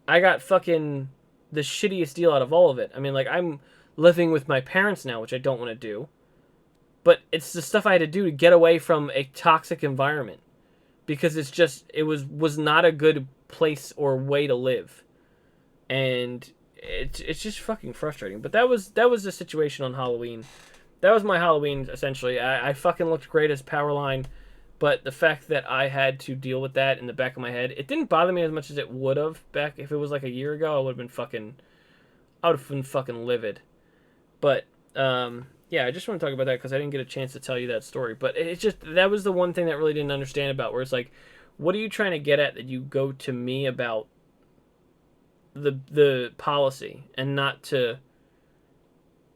[SPEAKER 1] I got fucking the shittiest deal out of all of it. I mean, like I'm living with my parents now, which I don't want to do. But it's the stuff I had to do to get away from a toxic environment because it was not a good place or way to live. And it's just fucking frustrating. But that was the situation on Halloween. That was my Halloween, essentially. I fucking looked great as Powerline, but the fact that I had to deal with that in the back of my head, it didn't bother me as much as it would have back if it was like a year ago. I would have been fucking livid. But yeah, I just want to talk about that because I didn't get a chance to tell you that story. But it's just that was the one thing that I really didn't understand about, where it's like, what are you trying to get at that you go to me about the policy and not to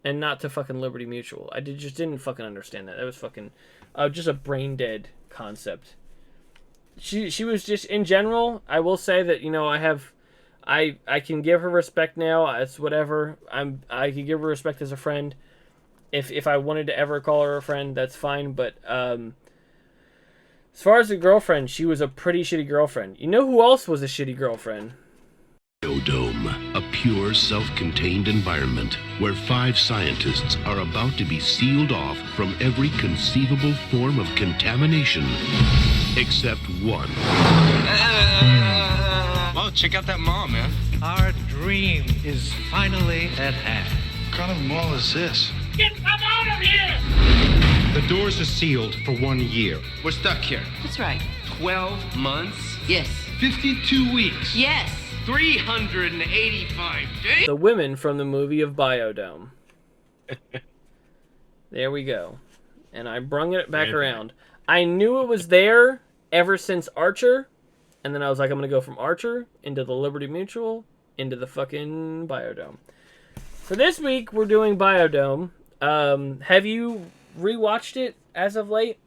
[SPEAKER 1] fucking Liberty Mutual? I just didn't fucking understand that. That was fucking just a brain dead concept. She was just, in general, I will say that, you know, I can give her respect now. It's whatever. I can give her respect as a friend. If I wanted to ever call her a friend, that's fine. But as far as a girlfriend, she was a pretty shitty girlfriend. You know who else was a shitty girlfriend?
[SPEAKER 6] Biodome, a pure, self-contained environment where 5 scientists are about to be sealed off from every conceivable form of contamination, except one.
[SPEAKER 7] Oh, check out that mall, man.
[SPEAKER 8] Our dream is finally at hand.
[SPEAKER 7] What kind of mall is this?
[SPEAKER 9] Get them out of here!
[SPEAKER 10] The doors are sealed for 1 year.
[SPEAKER 7] We're stuck here.
[SPEAKER 3] That's right.
[SPEAKER 7] 12 months?
[SPEAKER 3] Yes.
[SPEAKER 10] 52 weeks.
[SPEAKER 3] Yes.
[SPEAKER 7] 385 days?
[SPEAKER 1] The women from the movie of Biodome. There we go. And I brung it back around. I knew it was there ever since Archer. And then I was like, I'm going to go from Archer into the Liberty Mutual into the fucking Biodome. For this week, we're doing Biodome. Have you rewatched it as of late?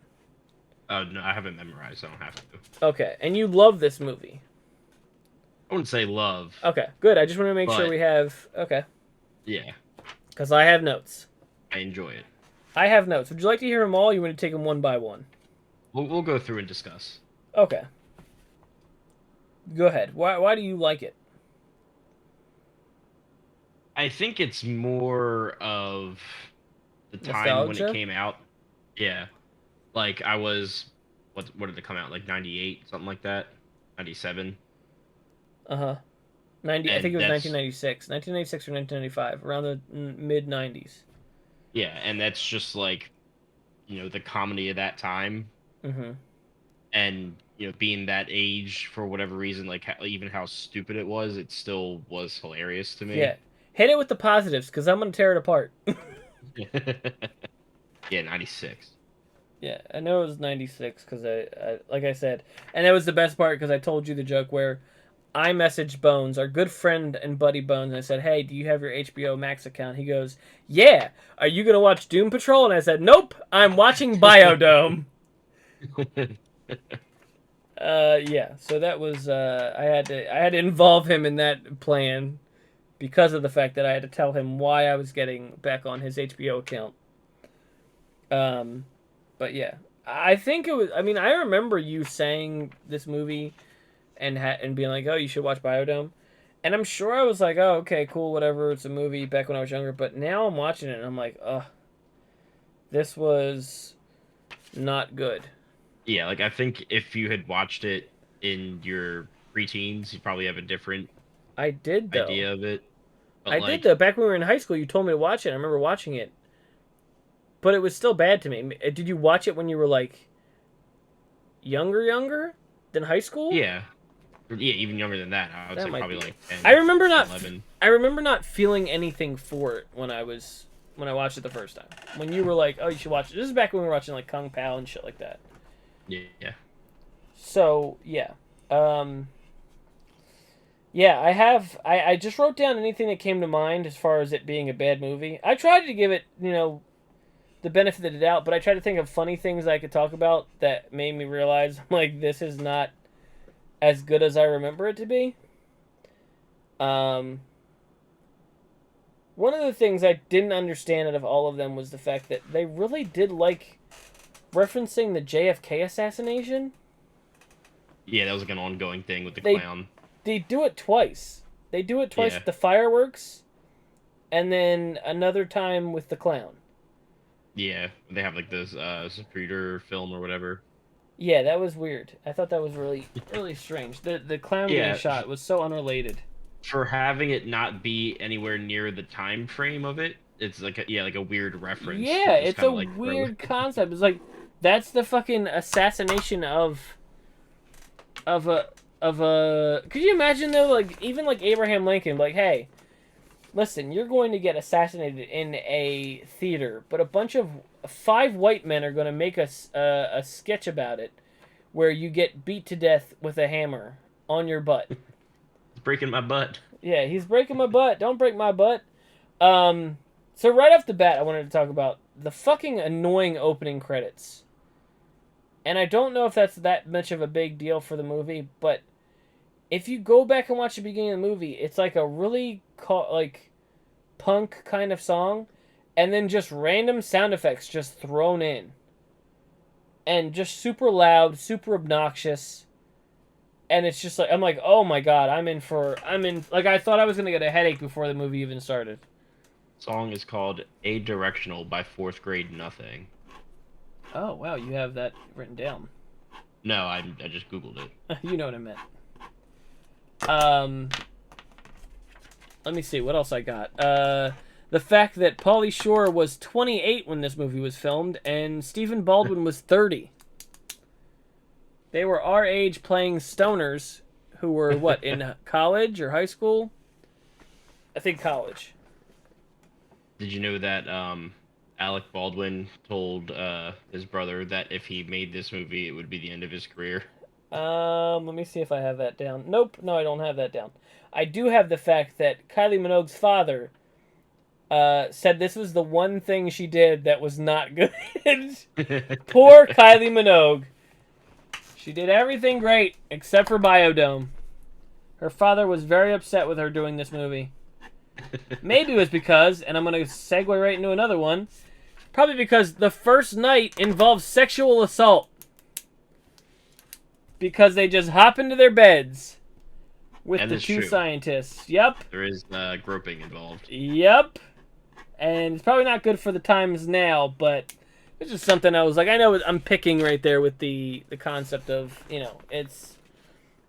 [SPEAKER 2] No, I haven't memorized. I don't have to.
[SPEAKER 1] Okay, and you love this movie.
[SPEAKER 2] I wouldn't say love.
[SPEAKER 1] Okay, good. I just want to make sure we have... Okay.
[SPEAKER 2] Yeah.
[SPEAKER 1] Because I have notes.
[SPEAKER 2] I enjoy it.
[SPEAKER 1] I have notes. Would you like to hear them all, or you want to take them one by one?
[SPEAKER 2] We'll go through and discuss.
[SPEAKER 1] Okay. Go ahead. Why do you like it?
[SPEAKER 2] I think it's more of the time
[SPEAKER 1] Nostalgia?
[SPEAKER 2] when it came out. Yeah. Like, I was... What did it come out? Like, 98? Something like that? 97?
[SPEAKER 1] Uh-huh. I think it was 1996. 1996 or 1995. Around the mid-90s.
[SPEAKER 2] Yeah, and that's just, like, you know, the comedy of that time.
[SPEAKER 1] Mm-hmm.
[SPEAKER 2] And, you know, being that age, for whatever reason, like, even how stupid it was, it still was hilarious to me.
[SPEAKER 1] Yeah. Hit it with the positives, because I'm going to tear it apart.
[SPEAKER 2] Yeah, 96.
[SPEAKER 1] Yeah, I know it was 96, because I like I said, and that was the best part, because I told you the joke where I messaged Bones, our good friend and buddy Bones, and I said, hey, do you have your HBO Max account? He goes, yeah. Are you going to watch Doom Patrol? And I said, nope, I'm watching Biodome. Yeah, so that was, I had to involve him in that plan because of the fact that I had to tell him why I was getting back on his HBO account. But yeah, I think it was, I mean, I remember you saying this movie and being like, oh, you should watch Biodome. And I'm sure I was like, oh, okay, cool, whatever, it's a movie back when I was younger. But now I'm watching it and I'm like, ugh, this was not good.
[SPEAKER 2] Yeah, like, I think if you had watched it in your preteens, you'd probably have a different idea of it. But
[SPEAKER 1] I did, though. Back when we were in high school, you told me to watch it. I remember watching it. But it was still bad to me. Did you watch it when you were, like, younger than high school?
[SPEAKER 2] Yeah. Yeah, even younger than that. I would say probably, like, 10,
[SPEAKER 1] I remember
[SPEAKER 2] 11.
[SPEAKER 1] I remember not feeling anything for it when I watched it the first time. When you were like, oh, you should watch it. This is back when we were watching, like, Kung Pao and shit like that.
[SPEAKER 2] Yeah.
[SPEAKER 1] So, yeah. Yeah, I just wrote down anything that came to mind as far as it being a bad movie. I tried to give it, you know, the benefit of the doubt, but I tried to think of funny things I could talk about that made me realize, like, this is not as good as I remember it to be. One of the things I didn't understand out of all of them was the fact that they really did like referencing the JFK assassination.
[SPEAKER 2] Yeah, that was like an ongoing thing with the clown.
[SPEAKER 1] They do it twice. They do it twice
[SPEAKER 2] Yeah.
[SPEAKER 1] with the fireworks, and then another time with the clown.
[SPEAKER 2] Yeah, they have like this Zapruder film or whatever.
[SPEAKER 1] Yeah, that was weird. I thought that was really, really strange. The clown getting shot was so unrelated.
[SPEAKER 2] For having it not be anywhere near the time frame of it, it's like a weird reference.
[SPEAKER 1] Yeah, it's a weird concept. It's like that's the fucking assassination of a. Could you imagine though, like even like Abraham Lincoln, like, hey, listen, you're going to get assassinated in a theater, but a bunch of 5 white men are going to make a sketch about it, where you get beat to death with a hammer on your butt.
[SPEAKER 2] It's breaking my butt.
[SPEAKER 1] Yeah, he's breaking my butt. Don't break my butt. So right off the bat, I wanted to talk about the fucking annoying opening credits. And I don't know if that's that much of a big deal for the movie, but if you go back and watch the beginning of the movie, it's like a really punk kind of song, and then just random sound effects just thrown in. And just super loud, super obnoxious. And it's just like, I'm like, oh my god, like, I thought I was going to get a headache before the movie even started.
[SPEAKER 2] Song is called A Directional by Fourth Grade Nothing.
[SPEAKER 1] Oh, wow, you have that written down.
[SPEAKER 2] No, I just Googled it.
[SPEAKER 1] You know what I meant. Let me see, what else I got? The fact that Pauly Shore was 28 when this movie was filmed, and Stephen Baldwin was 30. They were our age playing stoners who were, what, in college or high school? I think college.
[SPEAKER 2] Did you know that Alec Baldwin told his brother that if he made this movie, it would be the end of his career?
[SPEAKER 1] Let me see if I have that down. Nope, no, I don't have that down. I do have the fact that Kylie Minogue's father said this was the one thing she did that was not good. Poor Kylie Minogue. She did everything great except for Biodome. Her father was very upset with her doing this movie. Maybe it was because, and I'm going to segue right into another one, probably because the first night involves sexual assault. Because they just hop into their beds with the two scientists. Yep.
[SPEAKER 2] There is groping involved.
[SPEAKER 1] Yep. And it's probably not good for the times now, but it's just something I was like, I know I'm picking right there with the concept of, you know, it's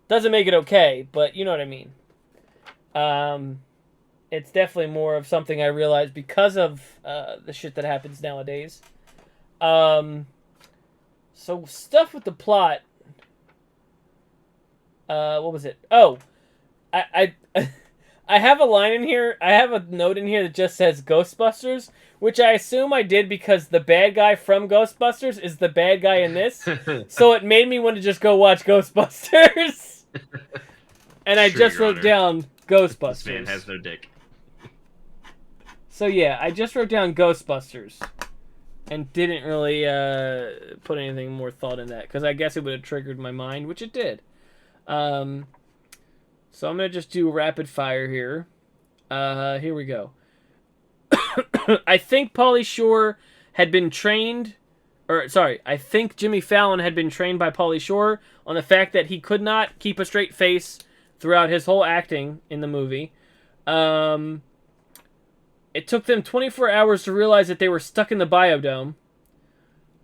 [SPEAKER 1] doesn't make it okay, but you know what I mean. It's definitely more of something I realized because of the shit that happens nowadays. So stuff with the plot. What was it? Oh, I have a line in here. I have a note in here that just says Ghostbusters, which I assume I did because the bad guy from Ghostbusters is the bad guy in this. So it made me want to just go watch Ghostbusters. And I just wrote down Ghostbusters.
[SPEAKER 2] This man has no dick.
[SPEAKER 1] So yeah, I just wrote down Ghostbusters. And didn't really put anything more thought in that. Because I guess it would have triggered my mind, which it did. So I'm going to just do rapid fire here. Here we go. I think Pauly Shore had been trained... I think Jimmy Fallon had been trained by Pauly Shore on the fact that he could not keep a straight face throughout his whole acting in the movie. It took them 24 hours to realize that they were stuck in the biodome.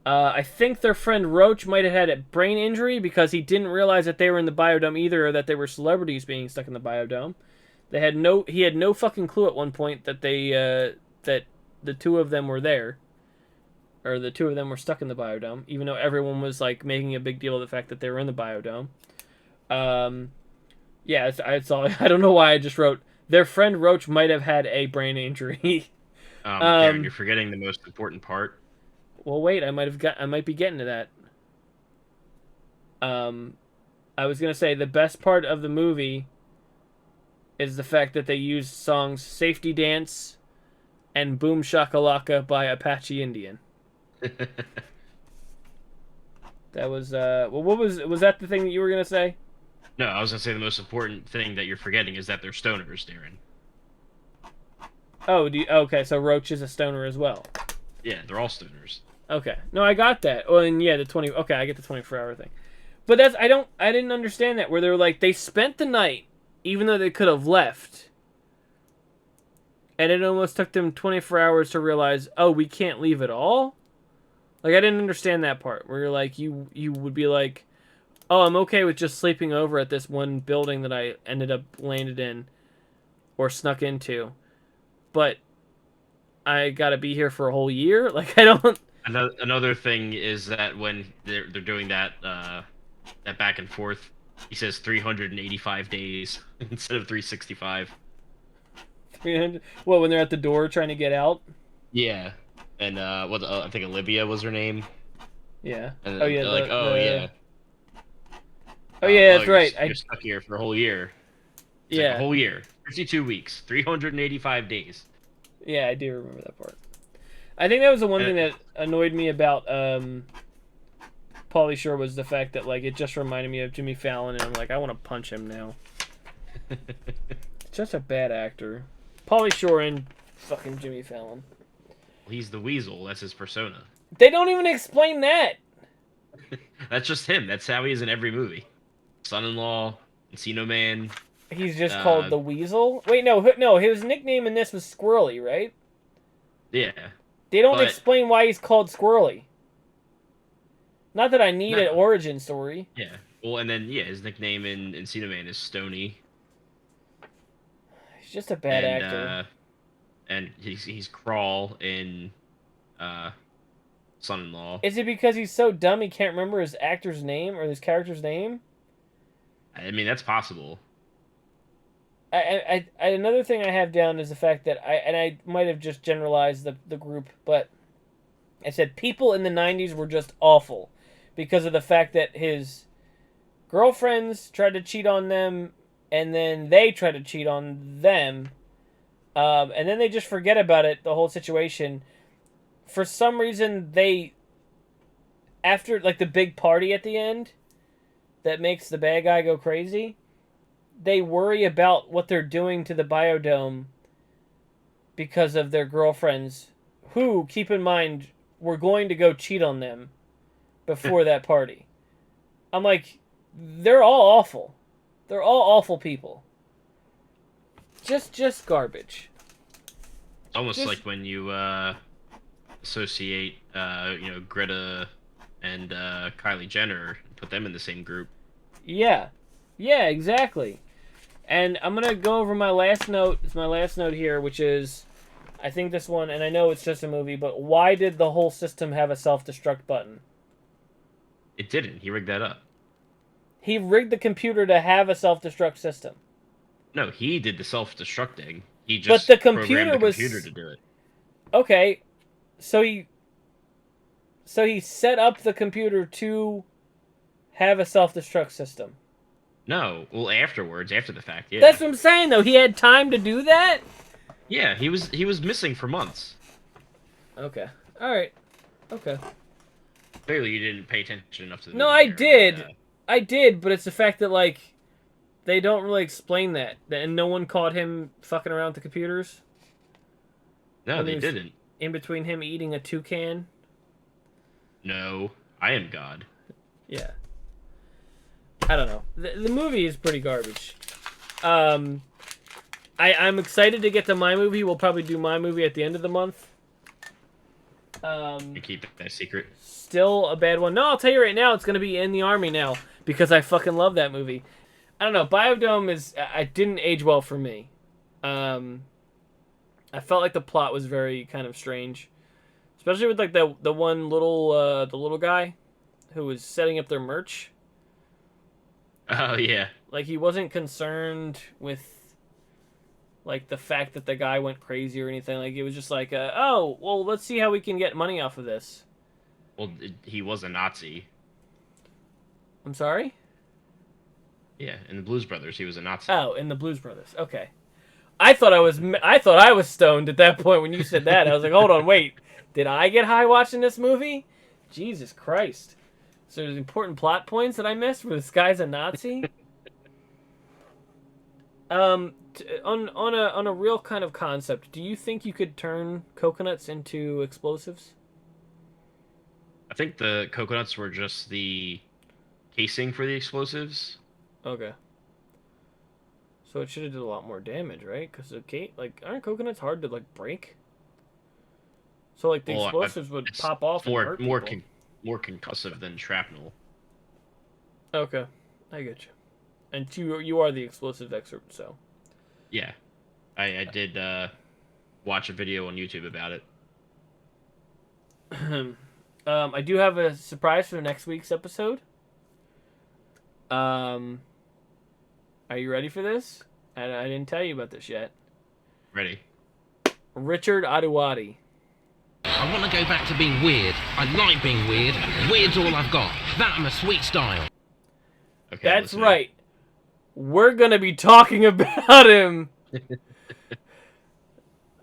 [SPEAKER 1] I think their friend Roach might have had a brain injury because he didn't realize that they were in the biodome either, or that they were celebrities being stuck in the biodome. He had no fucking clue at one point that that the two of them were there, or the two of them were stuck in the biodome, even though everyone was like making a big deal of the fact that they were in the biodome. Yeah, it's all. I don't know why I just wrote their friend Roach might have had a brain injury.
[SPEAKER 2] Karen, you're forgetting the most important part.
[SPEAKER 1] Well, wait, I might be getting to that. I was gonna say the best part of the movie is the fact that they used songs "Safety Dance" and "Boom Shakalaka" by Apache Indian. That was what was that the thing that you were gonna say?
[SPEAKER 2] No, I was gonna say the most important thing that you're forgetting is that they're stoners, Darren.
[SPEAKER 1] Oh, okay, so Roach is a stoner as well.
[SPEAKER 2] Yeah, they're all stoners.
[SPEAKER 1] Okay. No, I got that. Well, and yeah, the 20... Okay, I get the 24-hour thing. But I didn't understand that, where they were like, they spent the night, even though they could have left. And it almost took them 24 hours to realize, oh, we can't leave at all? Like, I didn't understand that part, where you're like, you would be like, oh, I'm okay with just sleeping over at this one building that I ended up landed in, or snuck into. But I gotta be here for a whole year? Like, I don't...
[SPEAKER 2] Another thing is that when they're doing that that back and forth, he says 385 days instead of 365.
[SPEAKER 1] 300... What, when they're at the door trying to get out?
[SPEAKER 2] Yeah, and I think Olivia was her name.
[SPEAKER 1] Yeah.
[SPEAKER 2] And
[SPEAKER 1] Oh yeah.
[SPEAKER 2] yeah.
[SPEAKER 1] Oh yeah, that's right.
[SPEAKER 2] You're stuck here for a whole year. It's
[SPEAKER 1] yeah,
[SPEAKER 2] like a whole year, 52 weeks, 385 days.
[SPEAKER 1] Yeah, I do remember that part. I think that was the one thing that annoyed me about Pauly Shore, was the fact that, like, it just reminded me of Jimmy Fallon, and I'm like, I want to punch him now. Such a bad actor. Pauly Shore and fucking Jimmy Fallon.
[SPEAKER 2] He's the Weasel. That's his persona.
[SPEAKER 1] They don't even explain that.
[SPEAKER 2] That's just him. That's how he is in every movie. Son-in-Law, Encino Man.
[SPEAKER 1] He's just called the Weasel? Wait, no, his nickname in this was Squirrely, right?
[SPEAKER 2] Yeah.
[SPEAKER 1] They don't explain why he's called Squirrely. Not that I need an origin story.
[SPEAKER 2] Yeah. Well, and then, yeah, his nickname in Encino Man is Stony.
[SPEAKER 1] He's just a bad actor.
[SPEAKER 2] And he's Crawl in Son-in-Law.
[SPEAKER 1] Is it because he's so dumb he can't remember his actor's name or his character's name?
[SPEAKER 2] I mean, that's possible.
[SPEAKER 1] Another thing I have down is the fact that I might have just generalized the group, but I said people in the 90s were just awful because of the fact that his girlfriends tried to cheat on them, and then they tried to cheat on them, and then they just forget about it, the whole situation. For some reason, after, like, the big party at the end that makes the bad guy go crazy, they worry about what they're doing to the biodome because of their girlfriends, who, keep in mind, were going to go cheat on them before that party. I'm like, they're all awful. They're all awful people. Just garbage.
[SPEAKER 2] Almost like when you associate, Greta and Kylie Jenner, put them in the same group.
[SPEAKER 1] Yeah. Yeah, exactly. And I'm going to go over my last note. It's my last note here, which is, I think this one, and I know it's just a movie, but why did the whole system have a self-destruct button?
[SPEAKER 2] It didn't. He rigged that up.
[SPEAKER 1] He rigged the computer to have a self-destruct system.
[SPEAKER 2] No, he did the self-destructing. He just
[SPEAKER 1] but the computer
[SPEAKER 2] programmed the computer to do it.
[SPEAKER 1] Okay, so he set up the computer to have a self-destruct system.
[SPEAKER 2] No, well, afterwards, after the fact, yeah.
[SPEAKER 1] That's what I'm saying, though. He had time to do that?
[SPEAKER 2] Yeah, he was missing for months.
[SPEAKER 1] Okay. All right. Okay.
[SPEAKER 2] Clearly, you didn't pay attention enough to the
[SPEAKER 1] No,
[SPEAKER 2] movie
[SPEAKER 1] I
[SPEAKER 2] there,
[SPEAKER 1] did. I did, but it's the fact that, like, they don't really explain that. And no one caught him fucking around with the computers.
[SPEAKER 2] No, they didn't.
[SPEAKER 1] In between him eating a toucan.
[SPEAKER 2] No, I am God.
[SPEAKER 1] Yeah. I don't know. The movie is pretty garbage. I'm excited to get to my movie. We'll probably do my movie at the end of the month.
[SPEAKER 2] You keep that secret.
[SPEAKER 1] Still a bad one. No, I'll tell you right now, it's going to be In the Army now, because I fucking love that movie. I don't know. Biodome it didn't age well for me. I felt like the plot was very kind of strange, especially with like the one little the little guy who was setting up their merch.
[SPEAKER 2] Oh yeah.
[SPEAKER 1] Like, he wasn't concerned with, like, the fact that the guy went crazy or anything. Like, it was just like, oh, well, let's see how we can get money off of this.
[SPEAKER 2] Well, he was a Nazi.
[SPEAKER 1] I'm sorry?
[SPEAKER 2] Yeah, in the Blues Brothers, he was a Nazi.
[SPEAKER 1] Oh, in the Blues Brothers. Okay. I thought I was stoned at that point when you said that. I was like, hold on, wait. Did I get high watching this movie? Jesus Christ. So there's important plot points that I missed where this guy's a Nazi? On a real kind of concept, do you think you could turn coconuts into explosives?
[SPEAKER 2] I think the coconuts were just the casing for the explosives.
[SPEAKER 1] Okay. So it should have did a lot more damage, right? Because aren't coconuts hard to like break? So like the explosives would pop off and hurt people.
[SPEAKER 2] More concussive than shrapnel.
[SPEAKER 1] Okay, I get you. And you are the explosives expert, so.
[SPEAKER 2] Yeah, I did watch a video on YouTube about it.
[SPEAKER 1] I do have a surprise for next week's episode. Are you ready for this? I didn't tell you about this yet.
[SPEAKER 2] Ready.
[SPEAKER 1] Richard Adewati.
[SPEAKER 11] I want to go back to being weird. I like being weird. Weird's all I've got. That and a sweet style.
[SPEAKER 2] Okay,
[SPEAKER 1] that's right. We're going to be talking about him.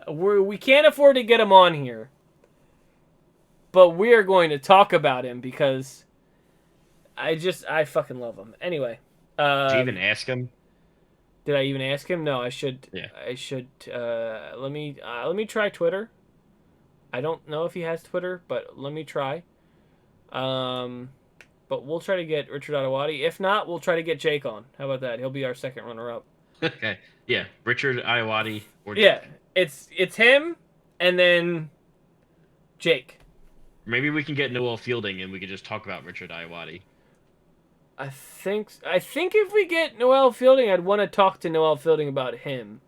[SPEAKER 1] We can't afford to get him on here. But we are going to talk about him because I fucking love him. Anyway.
[SPEAKER 2] Did you even ask him?
[SPEAKER 1] Did I even ask him? No, I should.
[SPEAKER 2] Yeah.
[SPEAKER 1] I should. Let me try Twitter. I don't know if he has Twitter, but let me try. But we'll try to get Richard Adewati. If not, we'll try to get Jake on. How about that? He'll be our second runner-up.
[SPEAKER 2] Okay. Yeah, Richard Adewati or Jake.
[SPEAKER 1] Yeah, it's him, and then Jake.
[SPEAKER 2] Maybe we can get Noel Fielding, and we can just talk about Richard Adewati.
[SPEAKER 1] I think if we get Noel Fielding, I'd want to talk to Noel Fielding about him,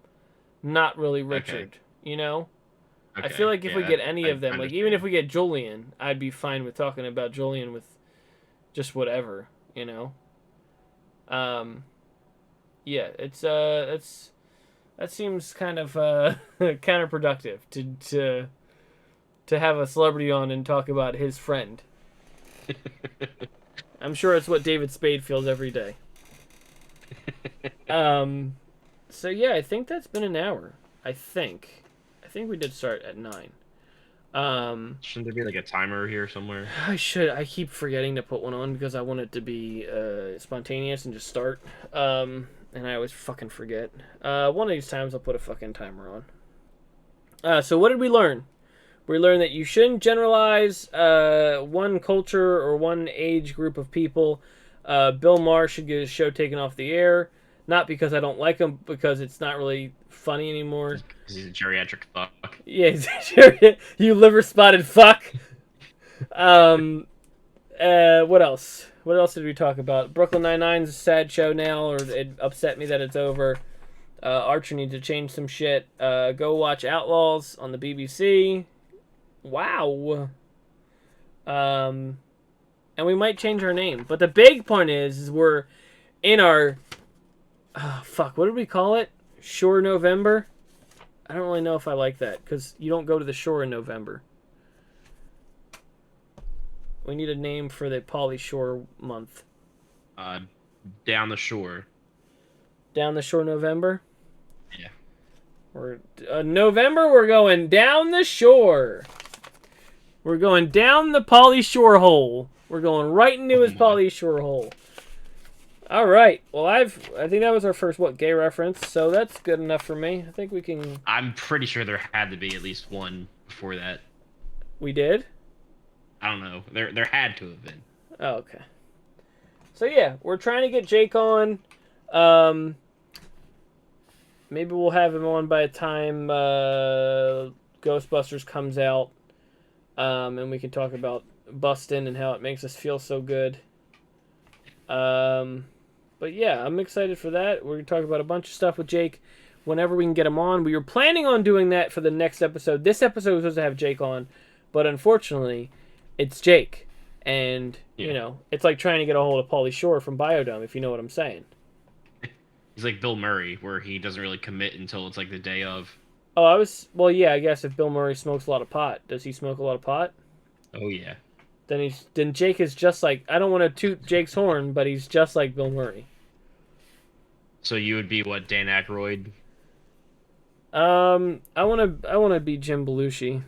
[SPEAKER 1] not really Richard. Okay. You know. Okay. I feel like if we get any of them, like even if we get Julian, I'd be fine with talking about Julian with just whatever, you know. Yeah, that seems kind of counterproductive to have a celebrity on and talk about his friend. I'm sure it's what David Spade feels every day. So yeah, I think that's been an hour. I think we did start at 9.
[SPEAKER 2] Shouldn't there be like a timer here somewhere?
[SPEAKER 1] I should. I keep forgetting to put one on because I want it to be spontaneous and just start. And I always fucking forget. One of these times I'll put a fucking timer on. So what did we learn? We learned that you shouldn't generalize one culture or one age group of people. Bill Maher should get his show taken off the air. Not because I don't like him, because it's not really funny anymore.
[SPEAKER 2] Because he's a geriatric fuck.
[SPEAKER 1] Yeah, he's you liver-spotted fuck. What else? What else did we talk about? Brooklyn Nine-Nine's a sad show now, or it upset me that it's over. Archer needs to change some shit. Go watch Outlawz on the BBC. Wow. And we might change our name. But the big point is we're in our... fuck, what did we call it? Shore November? I don't really know if I like that, because you don't go to the shore in November. We need a name for the Pauly Shore month.
[SPEAKER 2] Down the Shore.
[SPEAKER 1] Down the Shore November?
[SPEAKER 2] Yeah.
[SPEAKER 1] November, we're going down the shore. We're going down the Pauly Shore hole. We're going right into his Pauly Shore hole. All right. Well, I think that was our first gay reference, so that's good enough for me. I think we can.
[SPEAKER 2] I'm pretty sure there had to be at least one before that.
[SPEAKER 1] We did?
[SPEAKER 2] I don't know. There had to have been.
[SPEAKER 1] Oh, okay. So yeah, we're trying to get Jake on. Maybe we'll have him on by the time Ghostbusters comes out, and we can talk about Bustin' and how it makes us feel so good. But yeah, I'm excited for that. We're going to talk about a bunch of stuff with Jake whenever we can get him on. We were planning on doing that for the next episode. This episode was supposed to have Jake on, but unfortunately, it's Jake. And, you know, it's like trying to get a hold of Pauly Shore from Biodome, if you know what I'm saying.
[SPEAKER 2] He's like Bill Murray, where he doesn't really commit until it's like the day of.
[SPEAKER 1] Oh, well, yeah, I guess if Bill Murray smokes a lot of pot. Does he smoke a lot of pot?
[SPEAKER 2] Oh, yeah.
[SPEAKER 1] Then Jake is just like, I don't want to toot Jake's horn, but he's just like Bill Murray.
[SPEAKER 2] So you would be what, Dan Aykroyd?
[SPEAKER 1] I want to be Jim Belushi.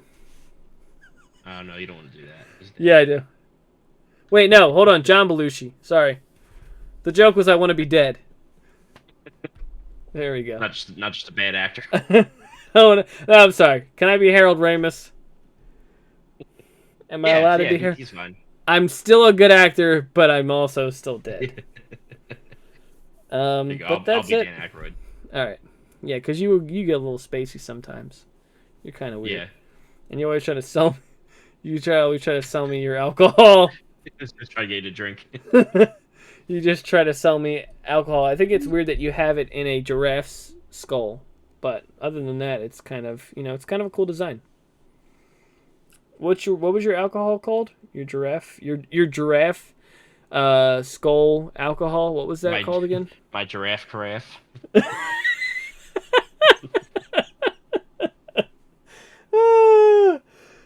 [SPEAKER 2] Oh no, you don't want to do that.
[SPEAKER 1] Yeah, I do. Wait, no, hold on, John Belushi. Sorry, the joke was I want to be dead. There we go.
[SPEAKER 2] Not just a bad actor.
[SPEAKER 1] Oh, no, I'm sorry. Can I be Harold Ramis? Am I allowed to be here?
[SPEAKER 2] He's fine.
[SPEAKER 1] I'm still a good actor, but I'm also still dead. But that's
[SPEAKER 2] I'll
[SPEAKER 1] it.
[SPEAKER 2] be Dan Aykroyd.
[SPEAKER 1] All right. Yeah, because you get a little spacey sometimes. You're kind of weird.
[SPEAKER 2] Yeah.
[SPEAKER 1] And you always try to sell. Always try to sell me your alcohol.
[SPEAKER 2] Just try to get you to drink.
[SPEAKER 1] You just try to sell me alcohol. I think it's weird that you have it in a giraffe's skull, but other than that, it's kind of it's kind of a cool design. What was your alcohol called? Your giraffe skull alcohol. What was that called again?
[SPEAKER 2] My giraffe carafe.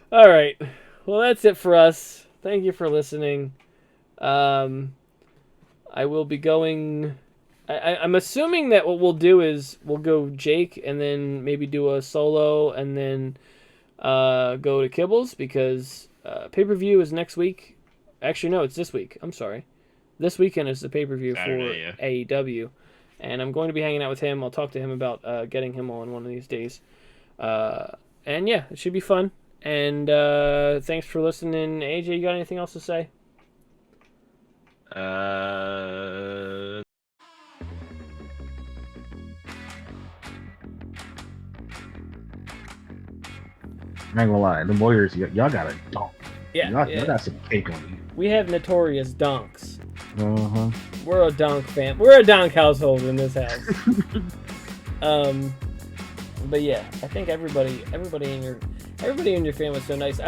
[SPEAKER 1] All right. Well, that's it for us. Thank you for listening. I will be going. I'm assuming that what we'll do is we'll go Jake and then maybe do a solo and then go to Kibbles because pay-per-view is next week. Actually, no, it's this week. I'm sorry. This weekend is the pay-per-view for AEW. And I'm going to be hanging out with him. I'll talk to him about getting him on one of these days. And yeah, it should be fun. And thanks for listening. AJ, you got anything else to say?
[SPEAKER 6] I ain't gonna lie, the Warriors, y'all got a dunk.
[SPEAKER 1] Yeah,
[SPEAKER 6] y'all got some cake on you.
[SPEAKER 1] We have notorious donks.
[SPEAKER 6] Uh-huh.
[SPEAKER 1] We're a donk fan. We're a donk household in this house. But yeah, I think everybody in your family is so nice.